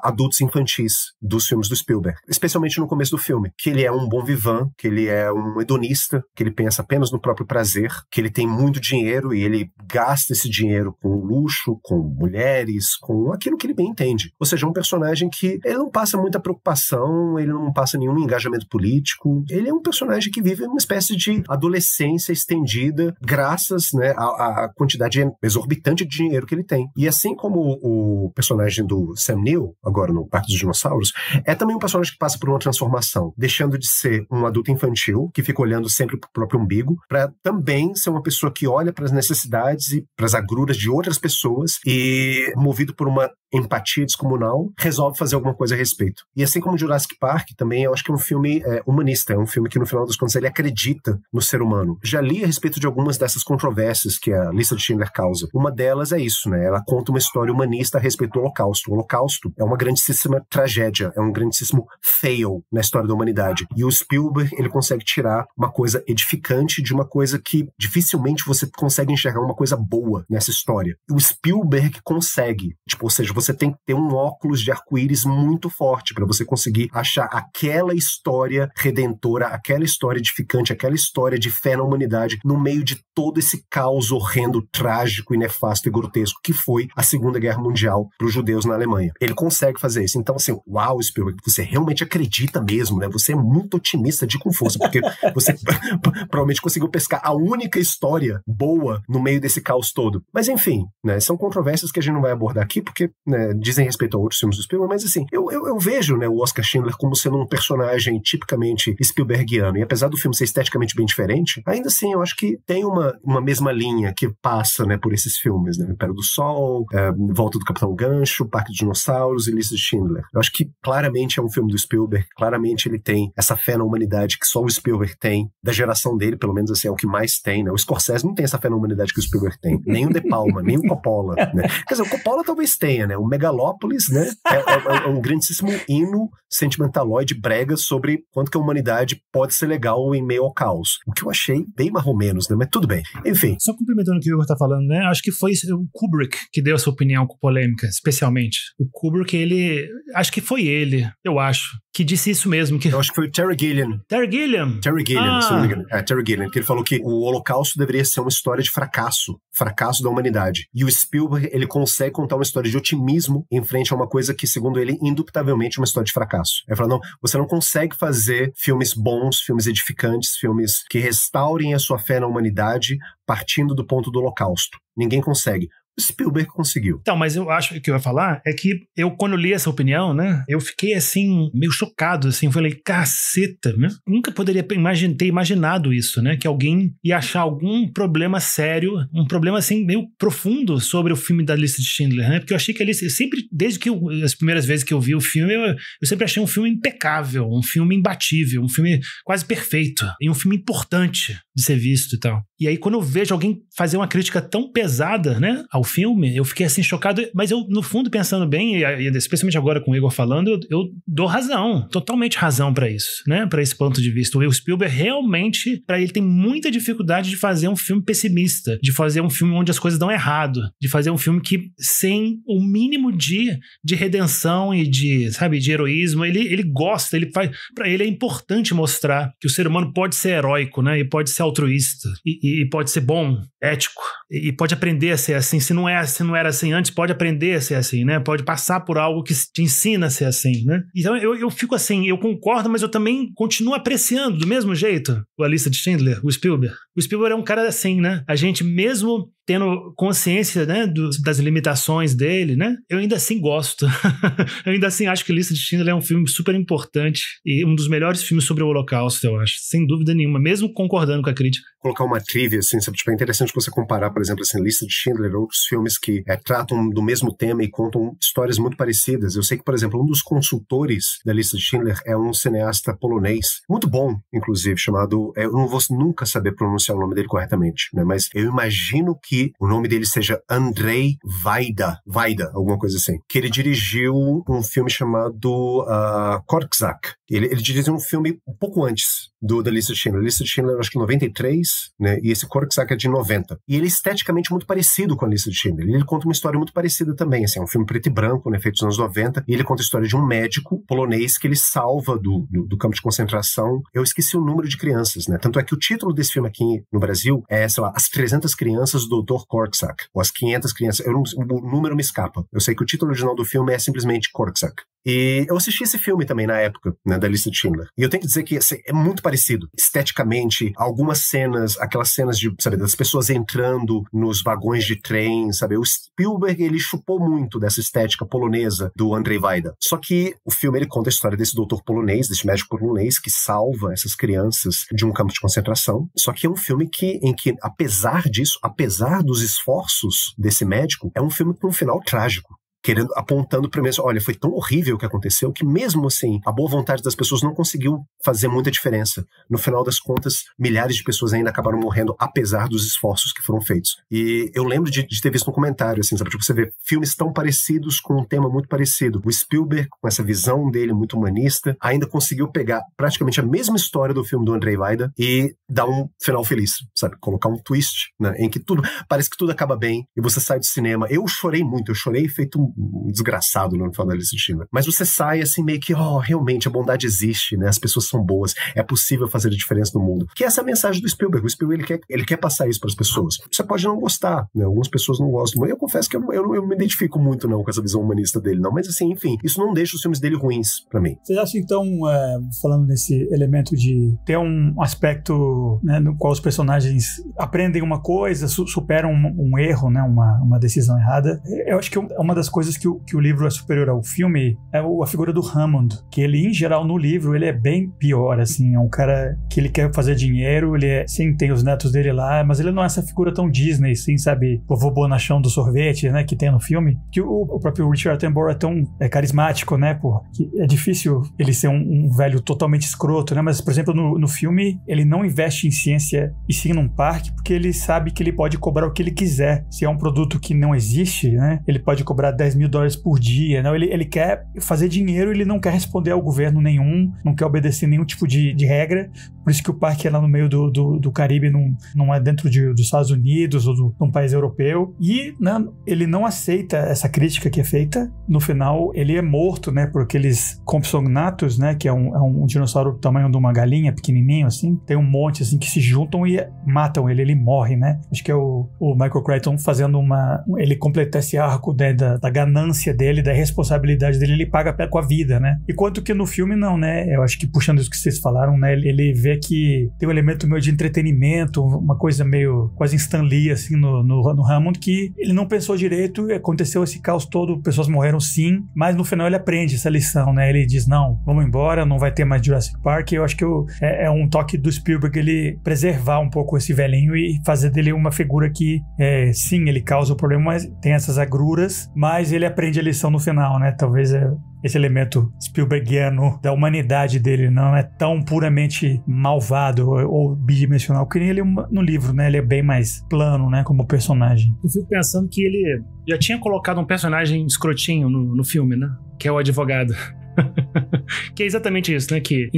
adultos infantis dos filmes do Spielberg, especialmente no começo do filme, que ele é um bon vivant, que ele é um hedonista, que ele pensa apenas no próprio prazer, que ele tem muito dinheiro e ele gasta esse dinheiro com luxo, com mulheres, com aquilo que ele bem entende. Ou seja, um personagem que ele não passa muita preocupação, ele não passa nenhum engajamento político, ele é um personagem que vive uma espécie de adolescência estendida, graças, né, à quantidade exorbitante de dinheiro que ele tem. E assim como o personagem do Sam Neill, agora no Parque dos Dinossauros, é também um personagem que passa por uma transformação, deixando de ser um adulto infantil, que fica olhando sempre pro próprio umbigo, para também ser uma pessoa que olha para as necessidades e para as agruras de outras pessoas e movido por uma empatia descomunal, resolve fazer alguma coisa a respeito. E assim como Jurassic Park, também eu acho que é um filme humanista, é um filme que no final das contas ele acredita no ser humano. Já li a respeito de algumas dessas controvérsias que a lista de Schindler causa. Uma delas é isso, né? Ela conta uma história humanista a respeito do Holocausto. O Holocausto é uma grandíssima tragédia, é um grandíssimo fail na história da humanidade. E o Spielberg, ele consegue tirar uma coisa edificante de uma coisa que dificilmente você consegue enxergar uma coisa boa nessa história. O Spielberg consegue. Ou seja, você tem que ter um óculos de arco-íris muito forte para você conseguir achar aquela história redentora, aquela história edificante, aquela história de fé na humanidade no meio de todo esse caos horrendo, trágico e nefasto e grotesco que foi a Segunda Guerra Mundial para os judeus na Alemanha. Ele consegue fazer isso. Então, assim, uau, Spielberg, você realmente acredita mesmo, né? Você é muito otimista de com força, porque você provavelmente conseguiu pescar a única história boa no meio desse caos todo. Mas, enfim, né? São controvérsias que a gente não vai abordar aqui, porque, né, dizem respeito a outros filmes do Spielberg, mas, assim, eu vejo, né, o Oscar Schindler como sendo um personagem tipicamente Spielbergiano, e apesar do filme ser esteticamente bem diferente, ainda assim, eu acho que tem uma mesma linha que passa, né, por esses filmes, né? Império do Sol, Volta do Capitão Gancho, Parque dos Dinossauros e Lista de Schindler. Eu acho que claramente é um filme do Spielberg, claramente ele tem essa fé na humanidade que só o Spielberg tem, da geração dele, pelo menos assim, é o que mais tem, né? O Scorsese não tem essa fé na humanidade que o Spielberg tem, nem o De Palma, nem o Coppola, né? Quer dizer, o Coppola talvez tenha, né? O Megalópolis, né? É um grandíssimo hino sentimentaloide brega sobre quanto que a humanidade pode ser legal em meio ao caos. O que eu achei bem mais ou menos, né? Mas tudo bem. Enfim. Só complementando o que o Igor tá falando, né? Acho que foi o Kubrick que deu essa opinião com polêmica, especialmente. O Kubrick, acho que foi ele, eu acho, que disse isso mesmo. Eu acho que foi o Terry Gilliam. Terry Gilliam, se não me engano. Terry Gilliam, que ele falou que o Holocausto deveria ser uma história de fracasso da humanidade. E o Spielberg, ele consegue contar uma história de otimismo em frente a uma coisa que, segundo ele, indubitavelmente é uma história de fracasso. Ele falou, não, você não consegue fazer filmes bons, filmes edificantes, filmes que restaurem a sua fé na humanidade partindo do ponto do Holocausto. Ninguém consegue. O Spielberg conseguiu. Então, mas eu acho que o que eu ia falar é que eu, quando li essa opinião, né, eu fiquei, assim, meio chocado, assim, falei, caceta, né? Nunca poderia ter imaginado isso, né, que alguém ia achar algum problema sério, um problema, assim, meio profundo sobre o filme da Lista de Schindler, né, porque eu achei que eu sempre, desde que as primeiras vezes que eu vi o filme, eu sempre achei um filme impecável, um filme imbatível, um filme quase perfeito, e um filme importante de ser visto e tal. E aí, quando eu vejo alguém fazer uma crítica tão pesada, né, ao filme, eu fiquei assim chocado, mas eu, no fundo, pensando bem, e especialmente agora com o Igor falando, eu dou razão, totalmente razão pra isso, né, pra esse ponto de vista. O Spielberg realmente, pra ele tem muita dificuldade de fazer um filme pessimista, de fazer um filme onde as coisas dão errado, de fazer um filme que, sem o mínimo de redenção e de, sabe, de heroísmo, ele gosta, ele faz, pra ele é importante mostrar que o ser humano pode ser heróico, né, e pode ser altruísta, e pode ser bom, ético, e pode aprender a ser assim. Se não era assim antes, pode aprender a ser assim, né? Pode passar por algo que te ensina a ser assim, né? Então eu fico assim, eu concordo, mas eu também continuo apreciando do mesmo jeito a Lista de Schindler, o Spielberg. O Spielberg é um cara assim, né? A gente mesmo tendo consciência, né, das limitações dele, né? Eu ainda assim gosto. Eu ainda assim acho que Lista de Schindler é um filme super importante e um dos melhores filmes sobre o Holocausto, eu acho. Sem dúvida nenhuma, mesmo concordando com a crítica. Colocar uma trivia, assim, sabe? Tipo, é interessante você comparar, por exemplo, assim, Lista de Schindler, outros filmes que tratam do mesmo tema e contam histórias muito parecidas. Eu sei que, por exemplo, um dos consultores da Lista de Schindler é um cineasta polonês, muito bom, inclusive, chamado... eu não vou nunca saber pronunciar o nome dele corretamente, né? Mas eu imagino que o nome dele seja Andrzej Wajda, alguma coisa assim, que ele dirigiu um filme chamado Korczak. Ele dirigiu um filme um pouco antes da Lista de Schindler. A Lista de Schindler, acho que 93, né? E esse Korczak é de 90. E ele é esteticamente muito parecido com a Lista de Schindler. Ele conta uma história muito parecida também, assim, é um filme preto e branco, né? Feito nos anos 90. E ele conta a história de um médico polonês que ele salva do campo de concentração. Eu esqueci o número de crianças, né? Tanto é que o título desse filme aqui no Brasil é, sei lá, As 300 Crianças do Dr. Korczak, ou As 500 Crianças. O número me escapa. Eu sei que o título original do filme é simplesmente Korczak. E eu assisti esse filme também na época, né, da Lista de Schindler. E eu tenho que dizer que assim, é muito parecido. Esteticamente, algumas cenas, aquelas cenas de, sabe, das pessoas entrando nos vagões de trem, sabe? O Spielberg, ele chupou muito dessa estética polonesa do Andrzej Wajda. Só que o filme, ele conta a história desse doutor polonês, desse médico polonês que salva essas crianças de um campo de concentração. Só que é um filme em que, apesar disso, apesar dos esforços desse médico, é um filme com um final trágico. apontando pra mim, olha, foi tão horrível o que aconteceu que mesmo assim, a boa vontade das pessoas não conseguiu fazer muita diferença. No final das contas, milhares de pessoas ainda acabaram morrendo, apesar dos esforços que foram feitos. E eu lembro de ter visto um comentário, assim, sabe? Tipo, você vê filmes tão parecidos com um tema muito parecido. O Spielberg, com essa visão dele muito humanista, ainda conseguiu pegar praticamente a mesma história do filme do Andrzej Wajda e dar um final feliz, sabe? Colocar um twist, né? Em que parece que tudo acaba bem e você sai do cinema. Eu chorei muito, eu chorei feito um desgraçado no final da lista de Schindler. Mas você sai assim meio que, realmente a bondade existe, né? As pessoas são boas, é possível fazer a diferença no mundo. Que é essa mensagem do Spielberg. O Spielberg, ele quer passar isso para as pessoas. Você pode não gostar, né? Algumas pessoas não gostam, mas eu confesso que eu não me identifico muito não com essa visão humanista dele, não. Mas assim, enfim, isso não deixa os filmes dele ruins para mim. Vocês acham então, falando nesse elemento de ter um aspecto, né, no qual os personagens aprendem uma coisa, superam um erro, né, uma decisão errada, eu acho que uma das coisas que o livro é superior ao filme é a figura do Hammond, que ele, em geral, no livro, ele é bem pior, assim, é um cara que ele quer fazer dinheiro, sim, tem os netos dele lá, mas ele não é essa figura tão Disney, assim, sabe, o vovô bonachão do sorvete, né, que tem no filme, que o próprio Richard Attenborough é tão carismático, né, que é difícil ele ser um velho totalmente escroto, né, mas, por exemplo, no filme, ele não investe em ciência e sim num parque, porque ele sabe que ele pode cobrar o que ele quiser. Se é um produto que não existe, né, ele pode cobrar $10.000 por dia, né, ele quer fazer dinheiro, ele não quer responder ao governo nenhum, não quer obedecer nenhum tipo de regra, por isso que o parque é lá no meio do Caribe, não é dentro dos Estados Unidos ou de um país europeu, e, né, ele não aceita essa crítica que é feita. No final, ele é morto, né, por aqueles Compsognathus, né, que é um dinossauro do tamanho de uma galinha, pequenininho, assim, tem um monte, assim, que se juntam e matam ele morre, né, acho que é o Michael Crichton fazendo ele completa esse arco, né, da ganância dele, da responsabilidade dele, ele paga com a vida, né, enquanto que no filme não, né, eu acho que puxando isso que vocês falaram, né, ele vê que tem um elemento meio de entretenimento, uma coisa meio quase Stan Lee, assim, no Hammond, que ele não pensou direito, aconteceu esse caos todo, pessoas morreram sim, mas no final ele aprende essa lição, né, ele diz, não, vamos embora, não vai ter mais Jurassic Park. Eu acho que é um toque do Spielberg ele preservar um pouco esse velhinho e fazer dele uma figura que, sim, ele causa o problema, mas tem essas agruras, mas ele aprende a lição no final, né, talvez esse elemento Spielbergiano da humanidade dele não é tão puramente malvado ou bidimensional que nem ele no livro, né? Ele é bem mais plano, né? Como personagem. Eu fico pensando que ele já tinha colocado um personagem escrotinho no filme, né? Que é o advogado. Que é exatamente isso, né? Que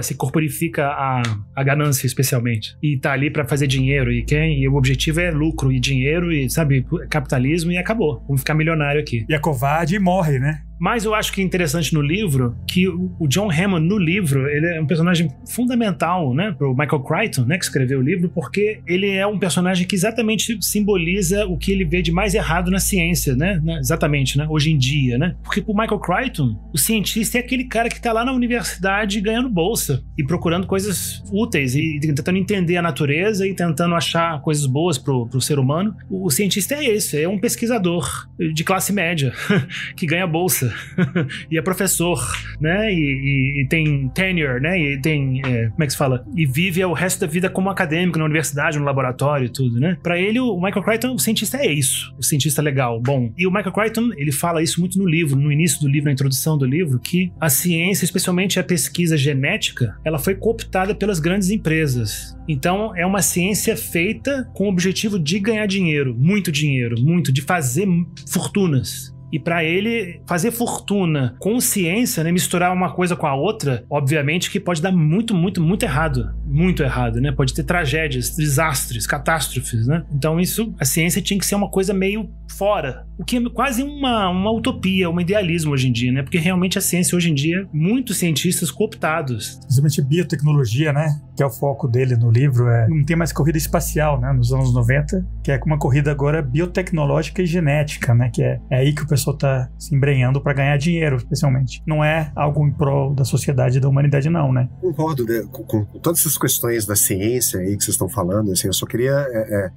se corporifica a ganância, especialmente. E tá ali pra fazer dinheiro. E o objetivo é lucro e dinheiro e, sabe, capitalismo, e acabou. Vamos ficar milionário aqui. E é covarde e morre, né? Mas eu acho que é interessante no livro que o John Hammond, no livro, ele é um personagem fundamental, né, pro Michael Crichton, né, que escreveu o livro, porque ele é um personagem que exatamente simboliza o que ele vê de mais errado na ciência, né, exatamente, né, hoje em dia, né, porque pro Michael Crichton, o cientista é aquele cara que tá lá na universidade ganhando bolsa e procurando coisas úteis e tentando entender a natureza e tentando achar coisas boas pro ser humano. O cientista é esse, é um pesquisador de classe média que ganha bolsa e é professor, né, e tem tenure, né, e tem, como é que se fala? E vive o resto da vida como acadêmico na universidade, no laboratório e tudo, né? Pra ele, o Michael Crichton, o cientista é isso, o cientista legal, bom. E o Michael Crichton, ele fala isso muito no livro, no início do livro, na introdução do livro, que a ciência, especialmente a pesquisa genética, ela foi cooptada pelas grandes empresas. Então, é uma ciência feita com o objetivo de ganhar dinheiro, muito, de fazer fortunas. E para ele fazer fortuna com ciência, né, misturar uma coisa com a outra, obviamente que pode dar muito errado. Muito errado, né? Pode ter tragédias, desastres, catástrofes, né? Então a ciência tinha que ser uma coisa meio fora. O que é quase uma utopia, um idealismo hoje em dia, né? Porque realmente a ciência hoje em dia, muitos cientistas cooptados. Principalmente biotecnologia, né? Que é o foco dele no livro. Não tem mais corrida espacial, né? Nos anos 90, que é uma corrida agora biotecnológica e genética, né? Que é aí que o pessoal tá se embrenhando para ganhar dinheiro, especialmente. Não é algo em prol da sociedade e da humanidade, não, né? Concordo, né? Com todas essas questões da ciência aí que vocês estão falando, assim, eu só queria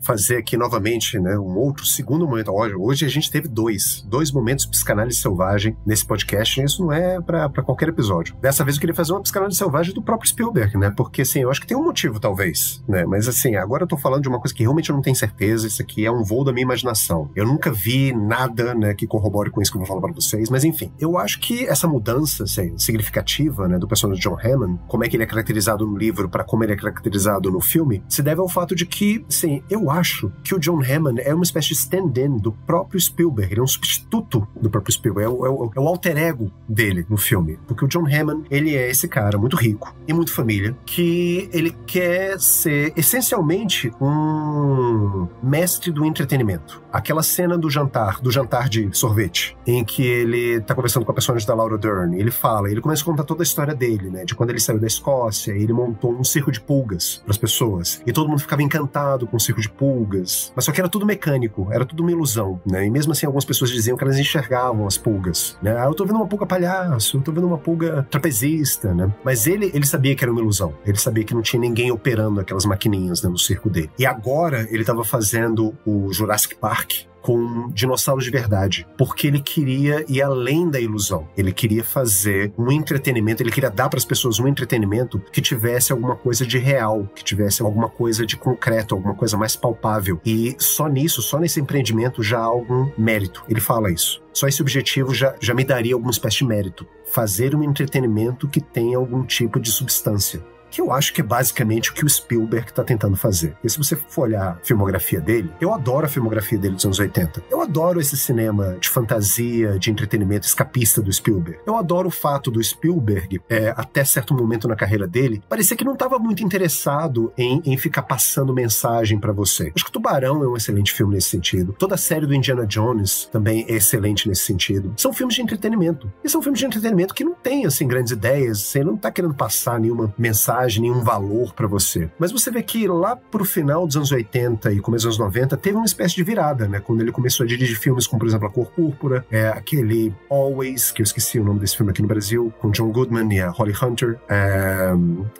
fazer aqui novamente, né, um outro segundo momento. Hoje a gente teve dois momentos de psicanálise selvagem nesse podcast, e isso não é pra qualquer episódio. Dessa vez eu queria fazer uma psicanálise selvagem do próprio Spielberg, né, porque assim, eu acho que tem um motivo talvez, né, mas assim, agora eu tô falando de uma coisa que realmente eu não tenho certeza, isso aqui é um voo da minha imaginação. Eu nunca vi nada, né, que corrobore corrobore com isso que eu vou falar pra vocês, mas enfim, eu acho que essa mudança significativa, né, do personagem John Hammond, como é que ele é caracterizado no livro para como ele é caracterizado no filme, se deve ao fato de que, sim, eu acho que o John Hammond é uma espécie de stand-in do próprio Spielberg, ele é um substituto do próprio Spielberg, é o alter ego dele no filme, porque o John Hammond, ele é esse cara muito rico e muito família, que ele quer ser essencialmente um mestre do entretenimento. Aquela cena do jantar de sorvete, em que ele tá conversando com a personagem da Laura Dern, ele começa a contar toda a história dele, né, de quando ele saiu da Escócia, ele montou um circo de pulgas pras pessoas, e todo mundo ficava encantado com o circo de pulgas, mas só que era tudo mecânico, era tudo uma ilusão, né, e mesmo assim algumas pessoas diziam que elas enxergavam as pulgas, né, eu tô vendo uma pulga palhaço, eu tô vendo uma pulga trapezista, né, mas ele sabia que era uma ilusão, ele sabia que não tinha ninguém operando aquelas maquininhas, né, no circo dele, e agora ele tava fazendo o Jurassic Park com dinossauros de verdade, porque ele queria ir além da ilusão. Ele queria fazer um entretenimento, ele queria dar para as pessoas um entretenimento que tivesse alguma coisa de real, que tivesse alguma coisa de concreto, alguma coisa mais palpável. E só nisso, só nesse empreendimento já há algum mérito. Ele fala isso. Só esse objetivo já me daria alguma espécie de mérito. Fazer um entretenimento que tenha algum tipo de substância. Que eu acho que é basicamente o que o Spielberg tá tentando fazer. E se você for olhar a filmografia dele, eu adoro a filmografia dele dos anos 80. Eu adoro esse cinema de fantasia, de entretenimento escapista do Spielberg. Eu adoro o fato do Spielberg, até certo momento na carreira dele, parecia que não estava muito interessado em ficar passando mensagem pra você. Acho que o Tubarão é um excelente filme nesse sentido. Toda a série do Indiana Jones também é excelente nesse sentido. São filmes de entretenimento. E são filmes de entretenimento que não têm, assim, grandes ideias. Você não tá querendo passar nenhuma mensagem, nenhum valor pra você. Mas você vê que lá pro final dos anos 80 e começo dos anos 90 teve uma espécie de virada, né? Quando ele começou a dirigir filmes como, por exemplo, A Cor Púrpura, aquele Always, que eu esqueci o nome desse filme aqui no Brasil, com John Goodman e a Holly Hunter,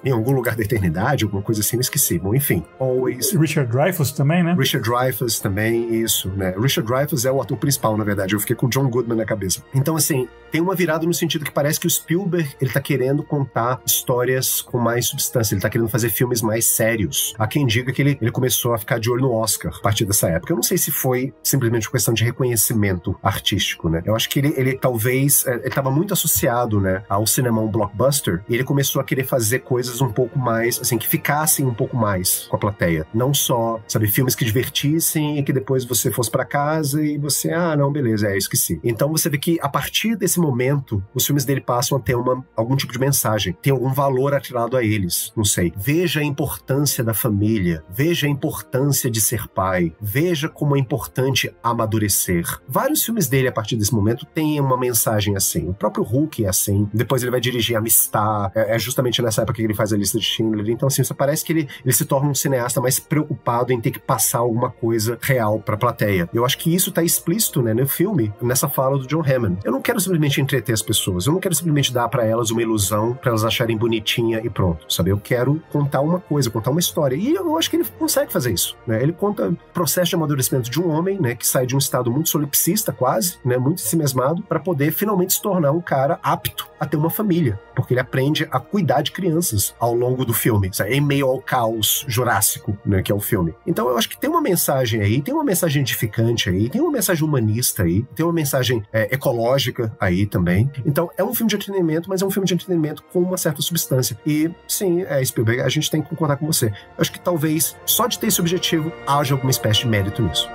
Em Algum Lugar da Eternidade, alguma coisa assim, não esqueci. Bom, enfim, Always. Richard Dreyfuss também, né? Richard Dreyfuss também, isso, né? Richard Dreyfuss é o ator principal, na verdade. Eu fiquei com John Goodman na cabeça. Então, assim, tem uma virada no sentido que parece que o Spielberg, ele tá querendo contar histórias com mais substância, ele tá querendo fazer filmes mais sérios. Há quem diga que ele começou a ficar de olho no Oscar a partir dessa época. Eu não sei se foi simplesmente uma questão de reconhecimento artístico, né? Eu acho que ele talvez, ele tava muito associado, né, ao cinemão blockbuster, e ele começou a querer fazer coisas um pouco mais, assim, que ficassem um pouco mais com a plateia. Não só, sabe, filmes que divertissem e que depois você fosse pra casa e você, não, beleza, esqueci. Então você vê que a partir desse momento, os filmes dele passam a ter algum tipo de mensagem, tem algum valor atrelado a eles, não sei. Veja a importância da família, veja a importância de ser pai, veja como é importante amadurecer. Vários filmes dele, a partir desse momento, têm uma mensagem assim. O próprio Hulk é assim, depois ele vai dirigir Amistad, é justamente nessa época que ele faz a Lista de Schindler. Então, assim, parece que ele se torna um cineasta mais preocupado em ter que passar alguma coisa real pra plateia. Eu acho que isso tá explícito, né, no filme, nessa fala do John Hammond. Eu não quero simplesmente entreter as pessoas, eu não quero simplesmente dar pra elas uma ilusão, pra elas acharem bonitinha e pronto, sabe? Eu quero contar uma coisa, contar uma história. E eu acho que ele consegue fazer isso, né? Ele conta o processo de amadurecimento de um homem, né, que sai de um estado muito solipsista quase, né, muito ensimesmado, pra poder finalmente se tornar um cara apto a ter uma família, porque ele aprende a cuidar de crianças ao longo do filme, sabe? Em meio ao caos jurássico, né, que é o filme. Então eu acho que tem uma mensagem aí, tem uma mensagem edificante aí, tem uma mensagem humanista aí, tem uma mensagem ecológica aí também. Então é um filme de entretenimento, mas é um filme de entretenimento com uma certa substância. E sim, Spielberg, a gente tem que concordar com você. Eu acho que talvez só de ter esse objetivo haja alguma espécie de mérito nisso.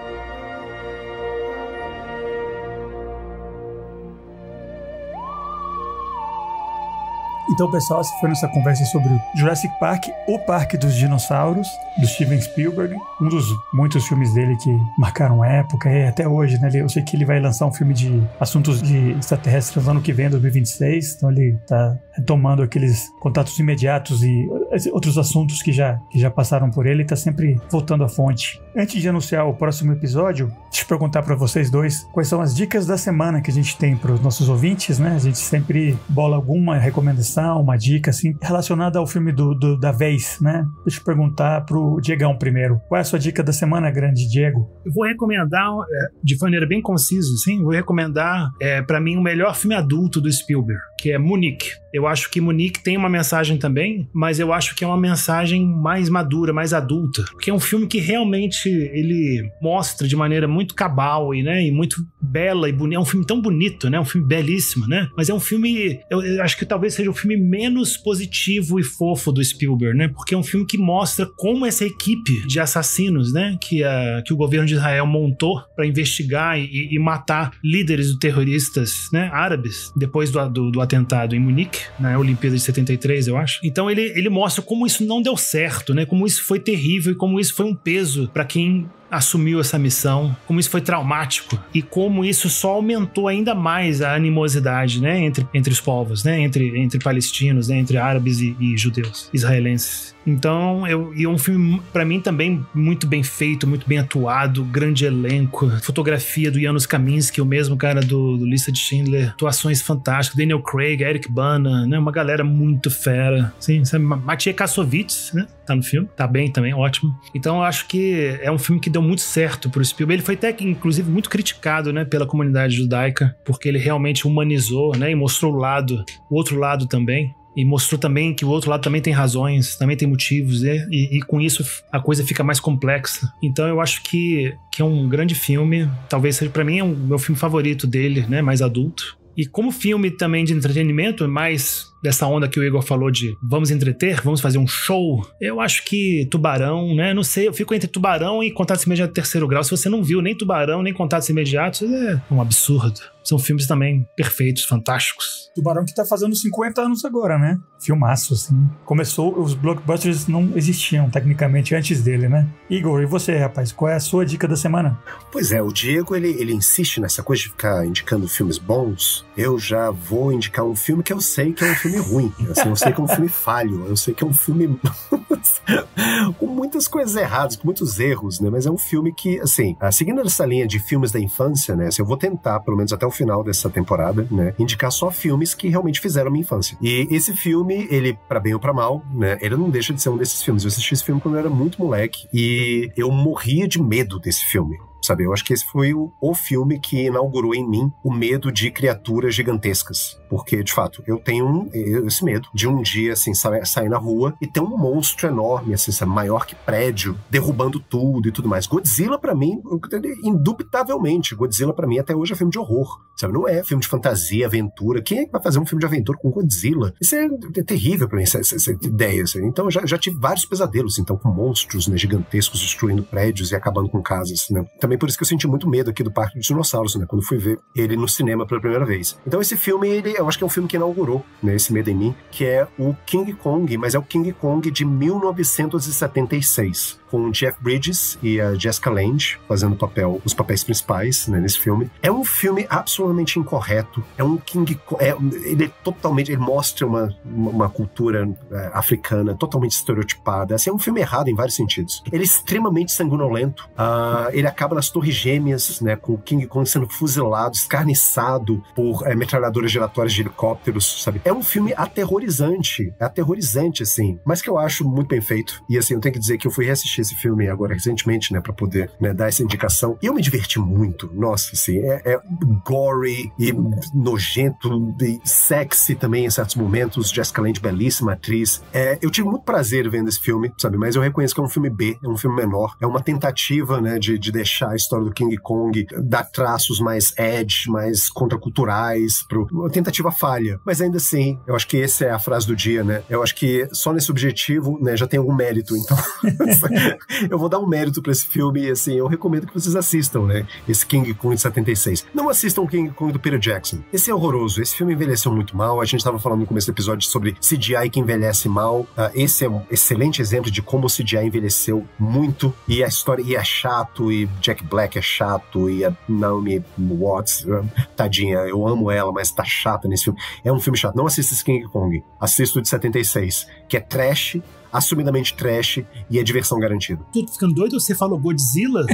Então, pessoal, essa foi nossa conversa sobre o Jurassic Park, o Parque dos Dinossauros, do Steven Spielberg, um dos muitos filmes dele que marcaram época, e até hoje, né? Eu sei que ele vai lançar um filme de assuntos de extraterrestres no ano que vem, 2026, então ele tá retomando aqueles contatos imediatos e outros assuntos que já passaram por ele, e tá sempre voltando à fonte. Antes de anunciar o próximo episódio, deixa eu perguntar para vocês dois quais são as dicas da semana que a gente tem para os nossos ouvintes, né? A gente sempre bola alguma recomendação, uma dica assim relacionada ao filme da vez, né? Deixa eu perguntar pro Diegão primeiro. Qual é a sua dica da semana, grande Diego? Eu vou recomendar, de maneira bem concisa, assim, vou recomendar para mim o melhor filme adulto do Spielberg, que é Munique. Eu acho que Munique tem uma mensagem também, mas eu acho que é uma mensagem mais madura, mais adulta, porque é um filme que realmente realmente ele mostra de maneira muito cabal e muito bela e bonita. É um filme tão bonito, né? Um filme belíssimo, né? Mas é um filme, eu acho que talvez seja o filme menos positivo e fofo do Spielberg, né? Porque é um filme que mostra como essa equipe de assassinos, né? Que o governo de Israel montou para investigar e matar líderes terroristas, né? Árabes, depois do atentado em Munique, na Olimpíada de 73, eu acho. Então ele mostra como isso não deu certo, né? Como isso foi terrível e como isso foi um peso para quem assumiu essa missão, como isso foi traumático e como isso só aumentou ainda mais a animosidade, né, entre os povos, né, entre palestinos, né, entre árabes e judeus, israelenses. Então, é um filme, pra mim, também muito bem feito, muito bem atuado, grande elenco, fotografia do Janusz Kaminski, o mesmo cara do Lista de Schindler, atuações fantásticas, Daniel Craig, Eric Bana, né, uma galera muito fera, sim, sabe? Maciej Kassovitz, né, tá no filme, tá bem também, ótimo. Então, eu acho que é um filme que deu muito certo pro Spielberg. Ele foi até, inclusive, muito criticado, né, pela comunidade judaica, porque ele realmente humanizou, né, e mostrou o outro lado também. E mostrou também que o outro lado também tem razões, também tem motivos, né? E com isso a coisa fica mais complexa. Então eu acho que é um grande filme. Talvez seja, pra mim, é o meu filme favorito dele, né? Mais adulto. E como filme também de entretenimento, mais dessa onda que o Igor falou de vamos entreter, vamos fazer um show, eu acho que Tubarão, né? Não sei, eu fico entre Tubarão e Contatos Imediatos Terceiro Grau. Se você não viu nem Tubarão, nem Contatos Imediatos, é um absurdo. São filmes também perfeitos, fantásticos. Tubarão que tá fazendo 50 anos agora, né? Filmaço, assim. Começou, os blockbusters não existiam tecnicamente antes dele, né? Igor, e você, rapaz? Qual é a sua dica da semana? Pois é, o Diego, ele insiste nessa coisa de ficar indicando filmes bons. Eu já vou indicar um filme que eu sei que é um filme ruim. Assim, eu sei que é um filme falho. Eu sei que é um filme com muitas coisas erradas, com muitos erros, né? Mas é um filme que, assim, seguindo essa linha de filmes da infância, né? Assim, eu vou tentar, pelo menos até o final dessa temporada, né? Indicar só filmes que realmente fizeram minha infância. E esse filme, ele, pra bem ou pra mal, né? Ele não deixa de ser um desses filmes. Eu assisti esse filme quando eu era muito moleque e eu morria de medo desse filme. Sabe, eu acho que esse foi o filme que inaugurou em mim o medo de criaturas gigantescas. Porque, de fato, eu tenho esse medo de um dia, assim, sair na rua e ter um monstro enorme, assim, sabe, maior que prédio, derrubando tudo e tudo mais. Godzilla, pra mim, indubitavelmente, Godzilla, pra mim, até hoje é filme de horror. Sabe, não é filme de fantasia, aventura. Quem é que vai fazer um filme de aventura com Godzilla? Isso é terrível pra mim, essa ideia. Assim. Então, eu já tive vários pesadelos, então, com monstros, né, gigantescos, destruindo prédios e acabando com casas, né. Também por isso que eu senti muito medo aqui do Parque dos Dinossauros, né? Quando fui ver ele no cinema pela primeira vez. Então esse filme, eu acho que é um filme que inaugurou, né, esse medo em mim, que é o King Kong, mas é o King Kong de 1976, com o Jeff Bridges e a Jessica Lange fazendo os papéis principais, né, nesse filme. É um filme absolutamente incorreto. É um King Kong... ele mostra uma cultura africana totalmente estereotipada. Assim, é um filme errado em vários sentidos. Ele é extremamente sanguinolento. Ele acaba nas Torres Gêmeas, né, com o King Kong sendo fuzilado, escarniçado por metralhadoras giratórias de helicópteros, sabe? É um filme aterrorizante, assim, mas que eu acho muito bem feito. E assim, eu tenho que dizer que eu fui reassistir esse filme agora recentemente, né, pra poder, né, dar essa indicação. E eu me diverti muito, nossa, assim, é gory e nojento e sexy também em certos momentos. Jessica Lange, belíssima atriz. Eu tive muito prazer vendo esse filme, sabe? Mas eu reconheço que é um filme B, é um filme menor, é uma tentativa, né, de deixar a história do King Kong, dar traços mais edge, mais contraculturais, uma tentativa falha. Mas ainda assim, eu acho que essa é a frase do dia, né? Eu acho que só nesse objetivo, né, já tem algum mérito. Então, eu vou dar um mérito pra esse filme e, assim, eu recomendo que vocês assistam, né? Esse King Kong de 76. Não assistam o King Kong do Peter Jackson. Esse é horroroso. Esse filme envelheceu muito mal. A gente tava falando no começo do episódio sobre CGI que envelhece mal. Esse é um excelente exemplo de como o CGI envelheceu muito e a história é chato, e Jack Black é chato, e a Naomi Watts, tadinha, eu amo ela, mas tá chata nesse filme. É um filme chato. Não assista esse King Kong. Assista o de 76, que é trash, assumidamente trash, e é diversão garantida. Tu tá ficando doido? Você falou Godzilla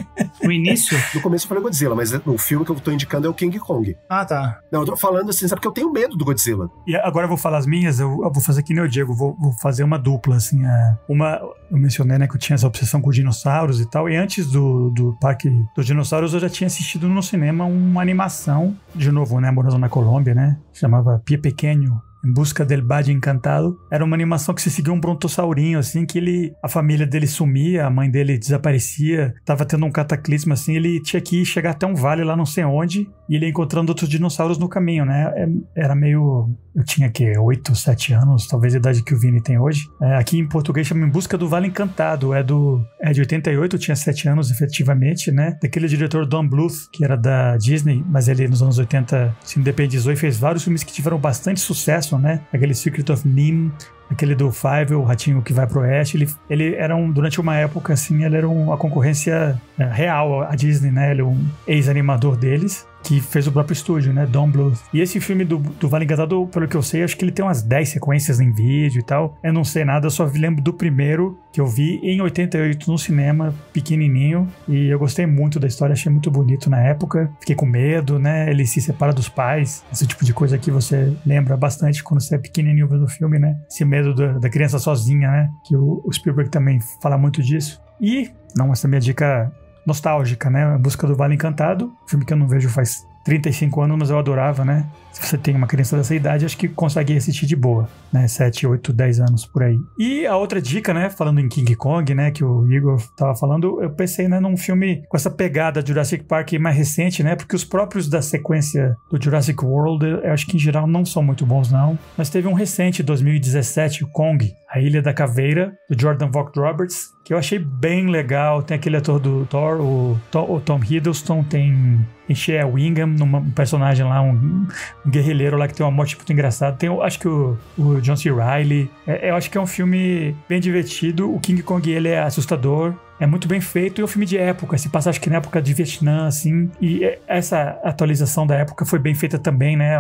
no início? No começo eu falei Godzilla, mas o filme que eu tô indicando é o King Kong. Ah, tá. Não, eu tô falando assim, sabe, porque eu tenho medo do Godzilla. E agora eu vou falar as minhas, eu vou fazer que nem o Diego, vou fazer uma dupla, assim. Eu mencionei, né, que eu tinha essa obsessão com dinossauros e tal, e antes do Parque dos Dinossauros eu já tinha assistido no cinema uma animação, de novo, né, morando na Colômbia, né, chamava Pie Pequeno, Em Busca del Valle Encantado. Era uma animação que se seguia um brontossaurinho, assim, que a família dele sumia, a mãe dele desaparecia, tava tendo um cataclismo, assim, ele tinha que chegar até um vale lá não sei onde, e ele ia encontrando outros dinossauros no caminho, né? Era meio... Eu tinha, 8, 7 anos, talvez a idade que o Vini tem hoje. Aqui em português chama Em Busca do Vale Encantado. É de 88, eu tinha 7 anos, efetivamente, né? Daquele diretor Don Bluth, que era da Disney, mas ele nos anos 80 se independizou e fez vários filmes que tiveram bastante sucesso, né? Aquele Secret of NIMH, aquele do Five, o Ratinho que Vai pro Oeste. Ele era durante uma época, assim, ele era uma concorrência real à Disney, né? Ele é um ex-animador deles, que fez o próprio estúdio, né? Don Bluth. E esse filme do Vale Encantado, pelo que eu sei, acho que ele tem umas 10 sequências em vídeo e tal. Eu não sei nada, eu só lembro do primeiro, que eu vi em 88 no cinema, pequenininho. E eu gostei muito da história, achei muito bonito na época. Fiquei com medo, né? Ele se separa dos pais. Esse tipo de coisa que você lembra bastante quando você é pequenininho vendo o filme, né? Esse medo da criança sozinha, né? Que o Spielberg também fala muito disso. E, não, essa é a minha dica nostálgica, né? A Busca do Vale Encantado, filme que eu não vejo faz 35 anos, mas eu adorava, né? Se você tem uma criança dessa idade, acho que consegue assistir de boa, né? 7, 8, 10 anos por aí. E a outra dica, né? Falando em King Kong, né? Que o Igor tava falando, eu pensei, né? Num filme com essa pegada Jurassic Park mais recente, né? Porque os próprios da sequência do Jurassic World, eu acho que em geral não são muito bons, não. Mas teve um recente, 2017, o Kong, A Ilha da Caveira, do Jordan Vogt-Roberts, que eu achei bem legal. Tem aquele ator do Thor, o Tom Hiddleston, tem Shea Wingham, um personagem lá, um guerrilheiro lá que tem uma morte muito engraçada. Tem, acho que o John C. Reilly. Eu acho que é um filme bem divertido. O King Kong, ele é assustador. É muito bem feito e é um filme de época. Se passa, acho que na época de Vietnã, assim. E essa atualização da época foi bem feita também, né?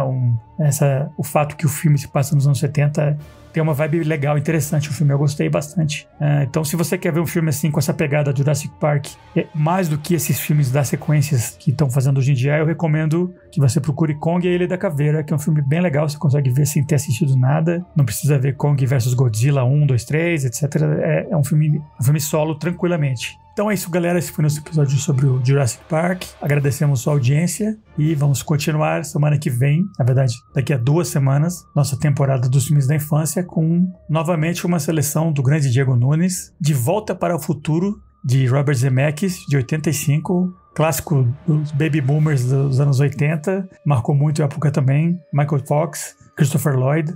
O fato que o filme se passa nos anos 70... tem uma vibe legal, interessante o filme, eu gostei bastante. Então, se você quer ver um filme assim, com essa pegada Jurassic Park, mais do que esses filmes das sequências que estão fazendo hoje em dia, eu recomendo que você procure Kong e a Ilha da Caveira, que é um filme bem legal, você consegue ver sem ter assistido nada, não precisa ver Kong vs Godzilla 1, 2, 3, etc. É um filme solo, tranquilamente. Então é isso, galera. Esse foi nosso episódio sobre o Jurassic Park. Agradecemos sua audiência e vamos continuar semana que vem, na verdade, daqui a 2 semanas, nossa temporada dos filmes da infância, com novamente uma seleção do grande Diego Nunes, De Volta para o Futuro, de Robert Zemeckis, de 85, clássico dos baby boomers dos anos 80, marcou muito a época também. Michael Fox, Christopher Lloyd.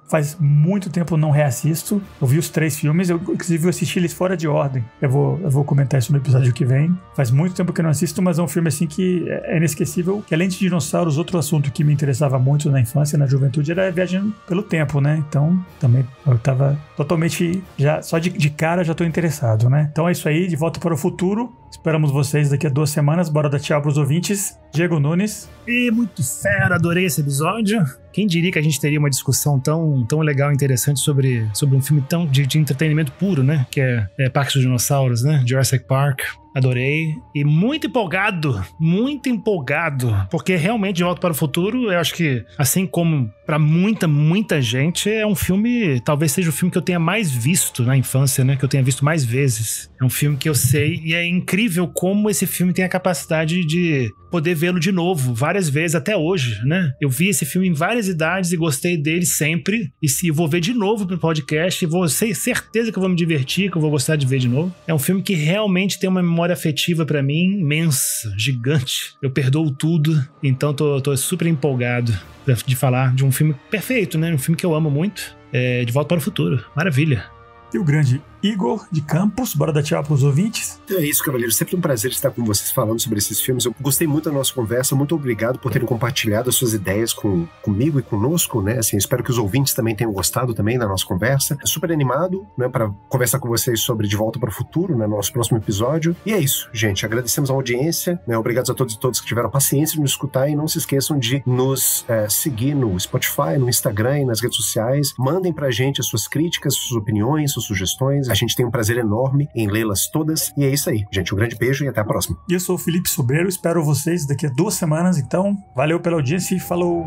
Faz muito tempo eu não reassisto. Eu vi os 3 filmes, eu inclusive assisti eles fora de ordem. Eu vou comentar isso no episódio que vem. Faz muito tempo que eu não assisto, mas é um filme assim que é inesquecível. Que além de dinossauros, outro assunto que me interessava muito na infância, na juventude, era viagem pelo tempo, né? Então, também eu tava totalmente, já só de cara já tô interessado, né? Então é isso aí, De Volta para o Futuro. Esperamos vocês daqui a 2 semanas. Bora dar tchau pros ouvintes. Diego Nunes. E muito fera, adorei esse episódio. Quem diria que a gente teria uma discussão tão legal e interessante sobre um filme tão de entretenimento puro, né? Que é Parque dos Dinossauros, né? Jurassic Park. Adorei. E muito empolgado, porque realmente De Volta para o Futuro, eu acho que, assim como pra muita gente, é um filme, talvez seja o filme que eu tenha mais visto na infância, né? Que eu tenha visto mais vezes. É um filme que eu sei, e é incrível como esse filme tem a capacidade de poder vê-lo de novo, várias vezes, até hoje, né? Eu vi esse filme em várias idades e gostei dele sempre, e se eu vou ver de novo pro podcast, e vou ter certeza que eu vou me divertir, que eu vou gostar de ver de novo. É um filme que realmente tem uma memória afetiva pra mim imensa, gigante. Eu perdoo tudo, então tô super empolgado de falar de um filme perfeito, né? Um filme que eu amo muito. De Volta para o Futuro. Maravilha. E o grande Igor de Campos, bora dar tchau pros ouvintes? É isso, cavaleiro. Sempre um prazer estar com vocês falando sobre esses filmes. Eu gostei muito da nossa conversa. Muito obrigado por terem compartilhado as suas ideias comigo e conosco, né? Assim, espero que os ouvintes também tenham gostado também da nossa conversa. Super animado, né? Para conversar com vocês sobre De Volta para o Futuro, né? No nosso próximo episódio. E é isso, gente. Agradecemos a audiência, né? Obrigados a todos e todas que tiveram a paciência de nos escutar e não se esqueçam de nos seguir no Spotify, no Instagram e nas redes sociais. Mandem pra gente as suas críticas, suas opiniões, suas sugestões. A gente tem um prazer enorme em lê-las todas. E é isso aí, gente. Um grande beijo e até a próxima. Eu sou o Felipe Sobreiro, espero vocês daqui a 2 semanas. Então, valeu pela audiência e falou!